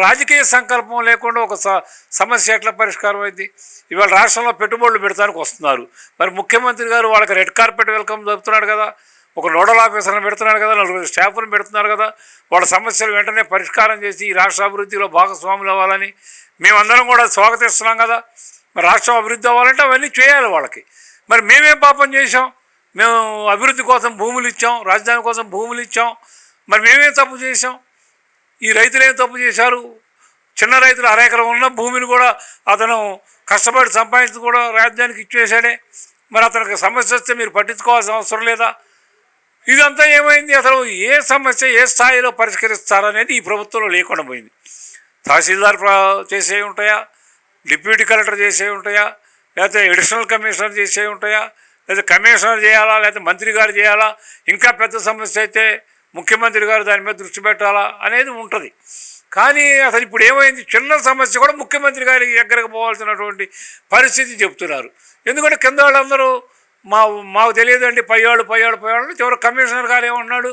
రాజకీయ సంకల్పం లేకుండా ఒక సమస్య ఎట్లా పరిష్కారం అయింది? ఇవాళ రాష్ట్రంలో పెట్టుబడులు పెడతానికి వస్తున్నారు, మరి ముఖ్యమంత్రి గారు వాళ్ళకి రెడ్ కార్పెట్ వెల్కమ్ జరుపుతున్నాడు కదా, ఒక నోడల్ ఆఫీసర్ని పెడుతున్నాడు కదా, 4 స్టాఫ్ను పెడుతున్నారు కదా. వాళ్ళ సమస్యలు వెంటనే పరిష్కారం చేసి ఈ రాష్ట్ర అభివృద్ధిలో భాగస్వాములు అవ్వాలని మేమందరం కూడా స్వాగతిస్తున్నాం కదా. మరి రాష్ట్రం అభివృద్ధి అవ్వాలంటే అవన్నీ చేయాలి వాళ్ళకి. మరి మేమేం పాపం చేసాం? మేము అభివృద్ధి కోసం భూములు ఇచ్చాం, రాజధాని కోసం భూములు ఇచ్చాం, మరి మేమేం తప్పు చేసాం? ఈ రైతులు ఏం తప్పు చేశారు? చిన్న రైతులు 1/2 ఎకరం ఉన్న భూమిని కూడా అతను కష్టపడి సంపాదించి కూడా రాజధానికి ఇచ్చేసాడే. మరి అతనికి సమస్య వస్తే మీరు పట్టించుకోవాల్సిన అవసరం లేదా? ఇదంతా ఏమైంది? అసలు ఏ సమస్య ఏ స్థాయిలో పరిష్కరిస్తారనేది ఈ ప్రభుత్వంలో లేకుండా పోయింది. తహసీల్దార్ చేసే ఉంటాయా, డిప్యూటీ కలెక్టర్ చేసే ఉంటాయా, లేకపోతే అడిషనల్ కమిషనర్ చేసే ఉంటాయా, లేదా కమిషనర్ చేయాలా, లేకపోతే మంత్రి గారు చేయాలా, ఇంకా పెద్ద సమస్య అయితే ముఖ్యమంత్రి గారు దాని మీద దృష్టి పెట్టాలా అనేది ఉంటుంది. కానీ అసలు ఇప్పుడు ఏమైంది? చిన్న సమస్య కూడా ముఖ్యమంత్రి గారి దగ్గరకు పోవాల్సినటువంటి పరిస్థితి చెప్తున్నారు. ఎందుకంటే కింద వాళ్ళందరూ మాకు తెలియదండి, పయ్యాళ్ళు చివరి కమిషనర్ గారు ఏమన్నాడు,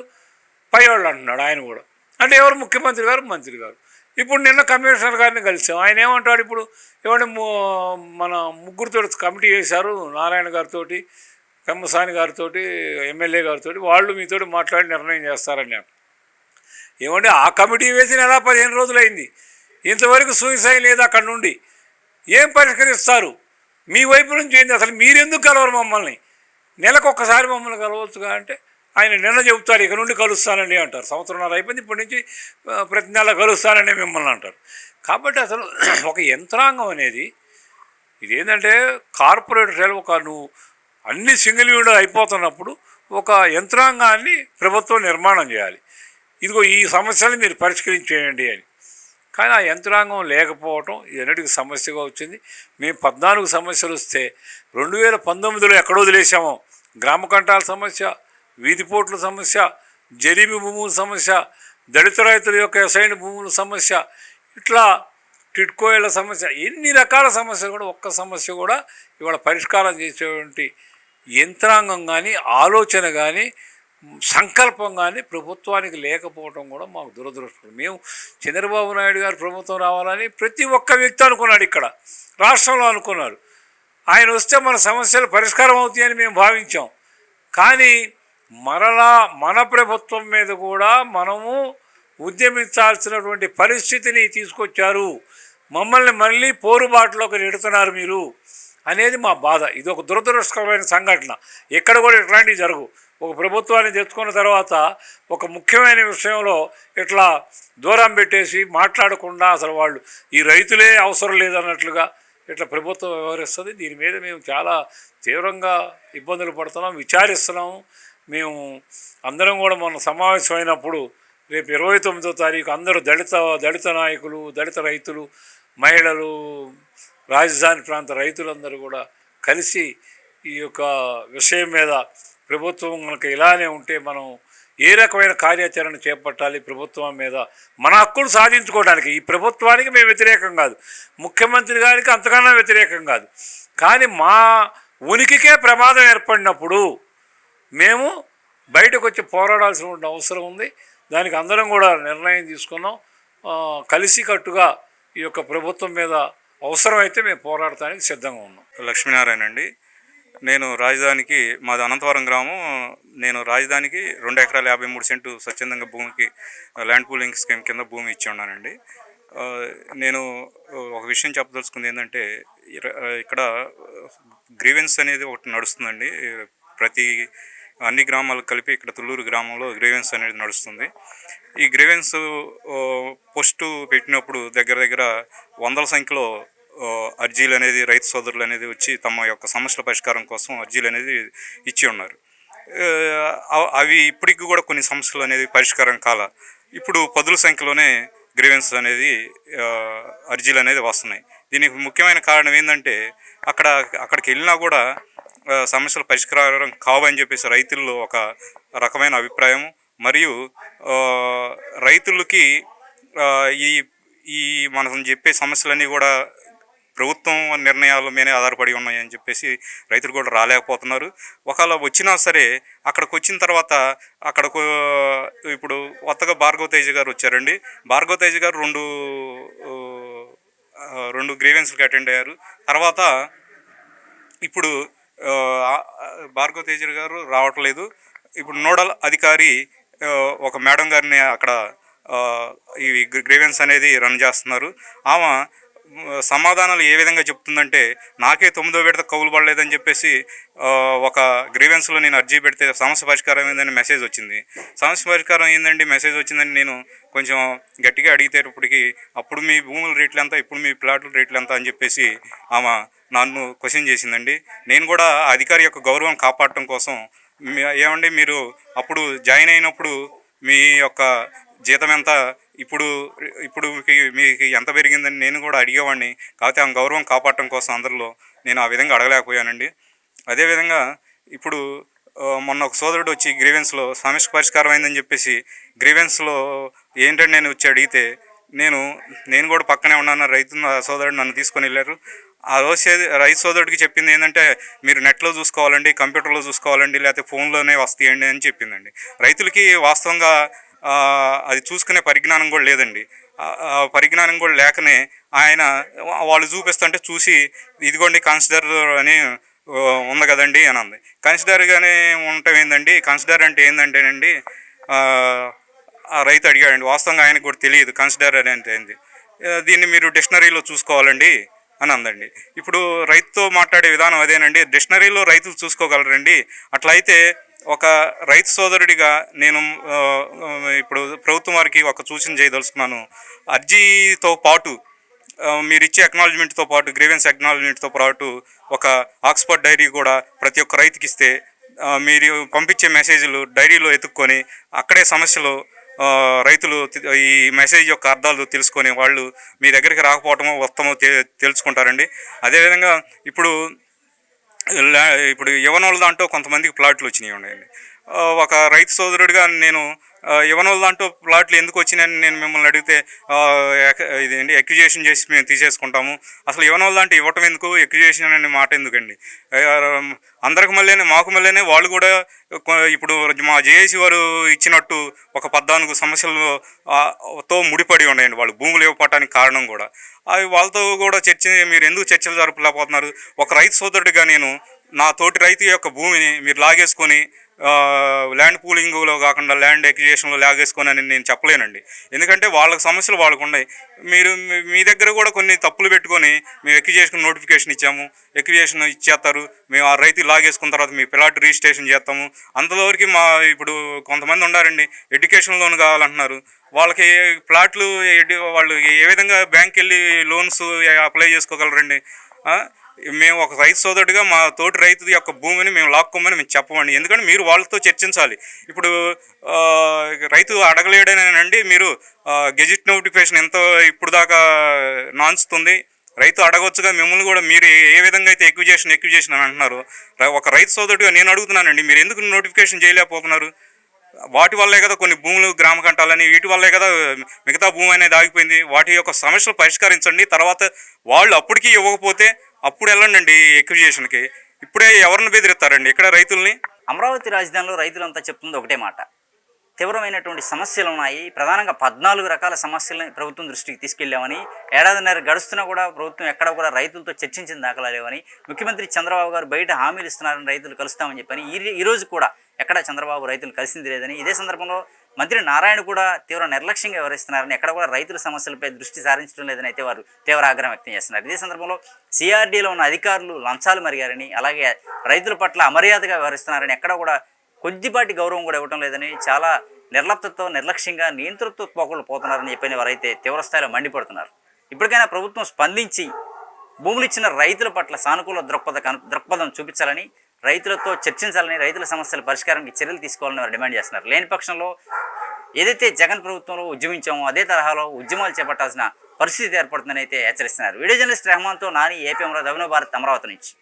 పయ్యాళ్ళు అంటున్నాడు ఆయన కూడా. అంటే ఎవరు? ముఖ్యమంత్రి గారు, మంత్రి గారు. ఇప్పుడు నిన్న కమిషనర్ గారిని కలిసాం, ఆయన ఏమంటాడు? ఇప్పుడు ఏమంటే మన ముగ్గురితో కమిటీ చేశారు, నారాయణ గారితో, పెమ్మసాని గారితో, ఎమ్మెల్యే గారితో, వాళ్ళు మీతో మాట్లాడి నిర్ణయం చేస్తారని. ఏమంటే ఆ కమిటీ వేసి నెల 15 రోజులైంది, ఇంతవరకు సూయిసాయి లేదు. అక్కడి నుండి ఏం పరిష్కరిస్తారు? మీ వైపు నుంచి ఏంది? అసలు మీరెందుకు కలవరు మమ్మల్ని? నెలకు ఒక్కసారి మమ్మల్ని కలవచ్చుగా అంటే ఆయన నిన్న చెబుతారు ఇక నుండి కలుస్తానండి అంటారు. సంవత్సరంన్నర అయిపోయింది, ఇప్పటి నుంచి ప్రతి నెల కలుస్తానండి మిమ్మల్ని అంటారు. కాబట్టి అసలు ఒక యంత్రాంగం అనేది ఇదేంటంటే కార్పొరేట్ స్టైల్, నువ్వు అన్ని సింగిల్ విండో అయిపోతున్నప్పుడు ఒక యంత్రాంగాన్ని ప్రభుత్వం నిర్మాణం చేయాలి. ఇదిగో ఈ సమస్యలు మీరు పరిష్కరించేయండి అని. కానీ ఆ యంత్రాంగం లేకపోవటం ఎన్నటికి సమస్యగా వచ్చింది. మేము 14 సమస్యలు వస్తే 2019లో ఎక్కడ వదిలేసామో గ్రామ కంటాల సమస్య, వీధిపోట్ల సమస్య, జరీబీ భూముల సమస్య, దళిత రైతుల యొక్క అసైన్ భూముల సమస్య, ఇట్లా టిట్కోయిల సమస్య, ఎన్ని రకాల సమస్యలు కూడా ఒక్క సమస్య కూడా ఇవాళ పరిష్కారం చేసేటువంటి యంత్రాంగం కానీ ఆలోచన కానీ సంకల్పం కానీ ప్రభుత్వానికి లేకపోవడం కూడా మాకు దురదృష్టం. మేము చంద్రబాబు నాయుడు గారు ప్రభుత్వం రావాలని ప్రతి ఒక్క వ్యక్తి అనుకున్నాడు, ఇక్కడ రాష్ట్రంలో అనుకున్నారు. ఆయన వస్తే మన సమస్యలు పరిష్కారం అవుతాయని మేము భావించాం. కానీ మరలా మన ప్రభుత్వం మీద కూడా మనము ఉద్యమించాల్సినటువంటి పరిస్థితిని తీసుకొచ్చారు. మమ్మల్ని మళ్ళీ పోరుబాటులోకి నెడుతున్నారు మీరు అనేది మా బాధ. ఇది ఒక దురదృష్టకరమైన సంఘటన. ఎక్కడ కూడా ఇట్లాంటివి జరగవు. ఒక ప్రభుత్వాన్ని తెచ్చుకున్న తర్వాత ఒక ముఖ్యమైన విషయంలో ఇట్లా దూరం పెట్టేసి మాట్లాడకుండా అసలు వాళ్ళు ఈ రైతులే అవసరం లేదన్నట్లుగా ఇట్లా ప్రభుత్వం వ్యవహరిస్తుంది. దీని మీద మేము చాలా తీవ్రంగా ఇబ్బందులు పడుతున్నాం, విచారిస్తున్నాము. మేము అందరం కూడా మొన్న సమావేశం అయినప్పుడు రేపు 29వ తారీఖు అందరూ దళిత నాయకులు, దళిత రైతులు, మహిళలు, రాజధాని ప్రాంత రైతులందరూ కూడా కలిసి ఈ యొక్క విషయం మీద ప్రభుత్వం మనకు ఇలానే ఉంటే మనం ఏ రకమైన కార్యాచరణ చేపట్టాలి ప్రభుత్వం మీద, మన హక్కులు సాధించుకోవడానికి. ఈ ప్రభుత్వానికి మేము వ్యతిరేకం కాదు, ముఖ్యమంత్రి గారికి అంతకన్నా వ్యతిరేకం కాదు. కానీ మా ఉనికికే ప్రమాదం ఏర్పడినప్పుడు మేము బయటకు వచ్చి పోరాడాల్సిన అవసరం ఉంది. దానికి అందరం కూడా నిర్ణయం తీసుకున్నాం. కలిసికట్టుగా ఈ యొక్క ప్రభుత్వం మీద అవసరమైతే మేము పోరాడటానికి సిద్ధంగా ఉన్నాం. లక్ష్మీనారాయణ అండి. నేను రాజధానికి, మాది అనంతవరం గ్రామం. నేను రాజధానికి 2 ఎకరాల 53 సెంటు స్వచ్ఛందంగా భూమికి ల్యాండ్ పూలింగ్ స్కీమ్ కింద భూమి ఇచ్చి ఉన్నానండి. నేను ఒక విషయం చెప్పదలుచుకుంది ఏంటంటే, ఇక్కడ గ్రీవెన్స్ అనేది ఒకటి నడుస్తుందండి. ప్రతి అన్ని గ్రామాలకు కలిపి ఇక్కడ తుళ్ళూరు గ్రామంలో గ్రీవెన్స్ అనేది నడుస్తుంది. ఈ గ్రీవెన్స్ పోస్టు పెట్టినప్పుడు దగ్గర దగ్గర వందల సంఖ్యలో అర్జీలు అనేది రైతు సోదరులు అనేది వచ్చి తమ యొక్క సమస్యల పరిష్కారం కోసం అర్జీలు అనేది ఇచ్చి ఉన్నారు. అవి ఇప్పటికి కూడా కొన్ని సమస్యలు అనేది పరిష్కారం కాల. ఇప్పుడు పదుల సంఖ్యలోనే గ్రీవెన్స్ అనేది అర్జీలు అనేది వస్తున్నాయి. దీనికి ముఖ్యమైన కారణం ఏంటంటే, అక్కడికి వెళ్ళినా కూడా సమస్యల పరిష్కారం కావని చెప్పేసి రైతుల్లో ఒక రకమైన అభిప్రాయం. మరియు రైతులకి ఈ మనం చెప్పే సమస్యలన్నీ కూడా ప్రభుత్వం నిర్ణయాల మీదే ఆధారపడి ఉన్నాయని చెప్పేసి రైతులు కూడా రాలేకపోతున్నారు. ఒకవేళ వచ్చినా సరే అక్కడికి వచ్చిన తర్వాత ఇప్పుడు కొత్తగా భార్గవ తేజ్ గారు వచ్చారండి. భార్గవ తేజ్ గారు రెండు గ్రీవెన్స్కి అటెండ్ అయ్యారు. తర్వాత ఇప్పుడు భార్గవ తేజ్ గారు రావట్లేదు. ఇప్పుడు నోడల్ అధికారి ఒక మేడం గారిని అక్కడ ఈ గ్రీవెన్స్ అనేది రన్ చేస్తున్నారు. ఆమె సమాధానాలు ఏ విధంగా చెప్తుందంటే, నాకే 9వ విడత కౌలు పడలేదని చెప్పేసి ఒక గ్రీవెన్స్లో నేను అర్జీ పెడితే సమస్య పరిష్కారం ఏందని మెసేజ్ వచ్చింది. సమస్య పరిష్కారం ఏందండి మెసేజ్ వచ్చిందని నేను కొంచెం గట్టిగా అడిగితేటప్పటికి, అప్పుడు మీ భూముల రేట్లు ఎంత, ఇప్పుడు మీ ప్లాట్ల రేట్లు ఎంత అని చెప్పేసి ఆమె నన్ను క్వశ్చన్ చేసిందండి. నేను కూడా అధికారి యొక్క గౌరవం కాపాడటం కోసం, ఏమండి మీరు అప్పుడు జాయిన్ అయినప్పుడు మీ యొక్క జీతం ఎంత, ఇప్పుడు మీకు ఎంత పెరిగిందని నేను కూడా అడిగేవాడిని. కాకపోతే ఆ గౌరవం కాపాడటం కోసం అందరిలో నేను ఆ విధంగా అడగలేకపోయానండి. అదేవిధంగా ఇప్పుడు మొన్న ఒక సోదరుడు వచ్చి గ్రీవెన్స్లో సమస్య పరిష్కారం అయిందని చెప్పేసి గ్రీవెన్స్లో ఏంటంటే నేను వచ్చి అడిగితే, నేను కూడా పక్కనే ఉన్నాను, రైతు సోదరుడు నన్ను తీసుకొని వెళ్ళారు. ఆ రోజు రైతు సోదరుడికి చెప్పింది ఏంటంటే, మీరు నెట్లో చూసుకోవాలండి, కంప్యూటర్లో చూసుకోవాలండి, లేకపోతే ఫోన్లోనే వస్తాయండి అని చెప్పిందండి. రైతులకి వాస్తవంగా అది చూసుకునే పరిజ్ఞానం కూడా లేదండి. పరిజ్ఞానం కూడా లేకనే ఆయన వాళ్ళు చూపిస్తుంటే చూసి, ఇదిగోండి కన్సిడర్ అని ఉంది కదండి అని అంది. కన్సిడర్గానే ఉండటం ఏందండి, కన్సిడర్ అంటే ఏంటంటేనండి, ఆ రైతు అడిగాడండి. వాస్తవంగా ఆయనకు కూడా తెలియదు కన్సిడర్ అని అంటే ఏంది. దీన్ని మీరు డిక్షనరీలో చూసుకోవాలండి అని అందండి. ఇప్పుడు రైతుతో మాట్లాడే విధానం అదేనండి. డిక్షనరీలో రైతులు చూసుకోగలరండి. అట్లయితే ఒక రైతు సోదరుడిగా నేను ఇప్పుడు ప్రభుత్వం వారికి ఒక సూచన చేయదలుచుకున్నాను. అర్జీతో పాటు మీరు ఇచ్చే అక్నాలజ్మెంట్తో పాటు, గ్రీవెన్స్ అక్నాలజ్మెంట్తో పాటు ఒక ఆక్స్ఫర్డ్ డైరీ కూడా ప్రతి ఒక్క రైతుకి ఇస్తే, మీరు పంపించే మెసేజ్లు డైరీలో ఎత్తుక్కొని అక్కడే సమస్యలు రైతులు ఈ మెసేజ్ యొక్క అర్థాలు తెలుసుకొని వాళ్ళు మీ దగ్గరికి రాకపోవటమో వస్తామో తెలుసుకుంటారండి. అదేవిధంగా ఇప్పుడు యువనోళ్ళ దాంట్లో కొంతమందికి ప్లాట్లు వచ్చినాయి ఉన్నాయండి. ఒక రైతు సోదరుడిగా నేను ఇవ్వనోళ్ళ దాంట్లో ప్లాట్లు ఎందుకు వచ్చినాయని నేను మిమ్మల్ని అడిగితే ఇదేంటి అక్యుజేషన్ చేసి మేము తీసేసుకుంటాము, అసలు ఇవ్వనోళ్ళ దాంట్లో ఇవ్వటం ఎందుకు, అక్యుజేషన్ అనే మాట ఎందుకండి? అందరికి మళ్ళీ మాకు మళ్ళీ వాళ్ళు కూడా ఇప్పుడు మా జేఏసీ వారు ఇచ్చినట్టు ఒక 14 సమస్యలతో ముడిపడి ఉన్నాయండి. వాళ్ళు భూములు ఇవ్వటానికి కారణం కూడా అవి వాళ్ళతో కూడా మీరు ఎందుకు చర్చలు జరపలేకపోతున్నారు? ఒక రైతు సోదరుడిగా నేను నా తోటి రైతు యొక్క భూమిని మీరు లాగేసుకొని ల్యాండ్ పూలింగ్లో కాకుండా ల్యాండ్ ఎక్విజేషన్లో లాగేసుకొని అని నేను చెప్పలేనండి. ఎందుకంటే వాళ్ళ సమస్యలు వాళ్ళకు ఉన్నాయి. మీరు మీ దగ్గర కూడా కొన్ని తప్పులు పెట్టుకొని మేము ఎక్విజేషన్ నోటిఫికేషన్ ఇచ్చాము, ఎక్విజేషన్ ఇచ్చేస్తారు, మేము ఆ రైతు లాగేసుకున్న తర్వాత మీ ప్లాట్ రిజిస్ట్రేషన్ చేస్తాము. అంతవరకు ఇప్పుడు కొంతమంది ఉన్నారండి ఎడ్యుకేషన్ లోన్ కావాలంటున్నారు. వాళ్ళకి ప్లాట్లు వాళ్ళు ఏ విధంగా బ్యాంక్కి వెళ్ళి లోన్స్ అప్లై చేసుకోగలరండి? మేము ఒక రైతు సోదరుడిగా మా తోటి రైతు యొక్క భూమిని మేము లాక్కోమని మేము చెప్పమండి. ఎందుకంటే మీరు వాళ్ళతో చర్చించాలి. ఇప్పుడు రైతు అడగలేడనండి, మీరు గెజిట్ నోటిఫికేషన్ ఎంతో ఇప్పుడు దాకా నాన్స్తుంది, రైతు అడగవచ్చుగా మిమ్మల్ని కూడా. మీరు ఏ విధంగా అయితే ఎక్విజేషన్ అని అంటున్నారు, ఒక రైతు సోదరుడిగా నేను అడుగుతున్నానండి, మీరు ఎందుకు నోటిఫికేషన్ చేయలేకపోతున్నారు? వాటి వల్లే కదా కొన్ని భూములు గ్రామ కంటాలని, వీటి వల్లే కదా మిగతా భూమి అనేది ఆగిపోయింది. వాటి యొక్క సమస్యలు పరిష్కరించండి. తర్వాత వాళ్ళు అప్పటికీ ఇవ్వకపోతే అప్పుడు వెళ్ళండి ఎక్విజేషన్కి. ఇప్పుడే ఎవరిని బెదిరిస్తారండి ఇక్కడ రైతుల్ని? అమరావతి రాజధానిలో రైతులంతా చెప్తుంది ఒకటే మాట, తీవ్రమైనటువంటి సమస్యలు ఉన్నాయి. ప్రధానంగా 14 రకాల సమస్యలని ప్రభుత్వం దృష్టికి తీసుకెళ్లామని, ఏడాదిన్నర గడుస్తున్నా కూడా ప్రభుత్వం ఎక్కడ కూడా రైతులతో చర్చించిన దాఖలా లేవని, ముఖ్యమంత్రి చంద్రబాబు గారు బయట హామీలు ఇస్తున్నారని రైతులు కలుస్తామని చెప్పని ఈరోజు కూడా ఎక్కడ చంద్రబాబు రైతులు కలిసింది లేదని, ఇదే సందర్భంలో మంత్రి నారాయణ కూడా తీవ్ర నిర్లక్ష్యంగా వ్యవహరిస్తున్నారని, ఎక్కడ కూడా రైతుల సమస్యలపై దృష్టి సారించడం లేదని అయితే వారు తీవ్ర ఆగ్రహం వ్యక్తం చేస్తున్నారు. ఇదే సందర్భంలో సిఆర్డీలో ఉన్న అధికారులు లంచాలు మరిగారని, అలాగే రైతుల పట్ల అమర్యాదగా వ్యవహరిస్తున్నారని, ఎక్కడ కూడా కొద్దిపాటి గౌరవం కూడా ఇవ్వడం లేదని, చాలా నిర్లప్తతో నిర్లక్ష్యంగా నియంతృత్వ పోకళ్ళు పోతున్నారని చెప్పని వారైతే తీవ్రస్థాయిలో మండిపడుతున్నారు. ఇప్పటికైనా ప్రభుత్వం స్పందించి భూములు ఇచ్చిన రైతుల పట్ల సానుకూల దృక్పథం చూపించాలని, రైతులతో చర్చించాలని, రైతుల సమస్యల పరిష్కారానికి చర్యలు తీసుకోవాలని వారు డిమాండ్ చేస్తున్నారు. లేని పక్షంలో ఏదైతే జగన్ ప్రభుత్వంలో ఉద్యమించామో అదే తరహాలో ఉద్యమాలు చేపట్టాల్సిన పరిస్థితి ఏర్పడుతుందని అయితే హెచ్చరిస్తున్నారు. వీడియో జర్నలిస్ట్ రెహమాన్తో నాని, ఏపీ అమరావతి, అభినవ్ భారత్, అమరావతి నుంచి.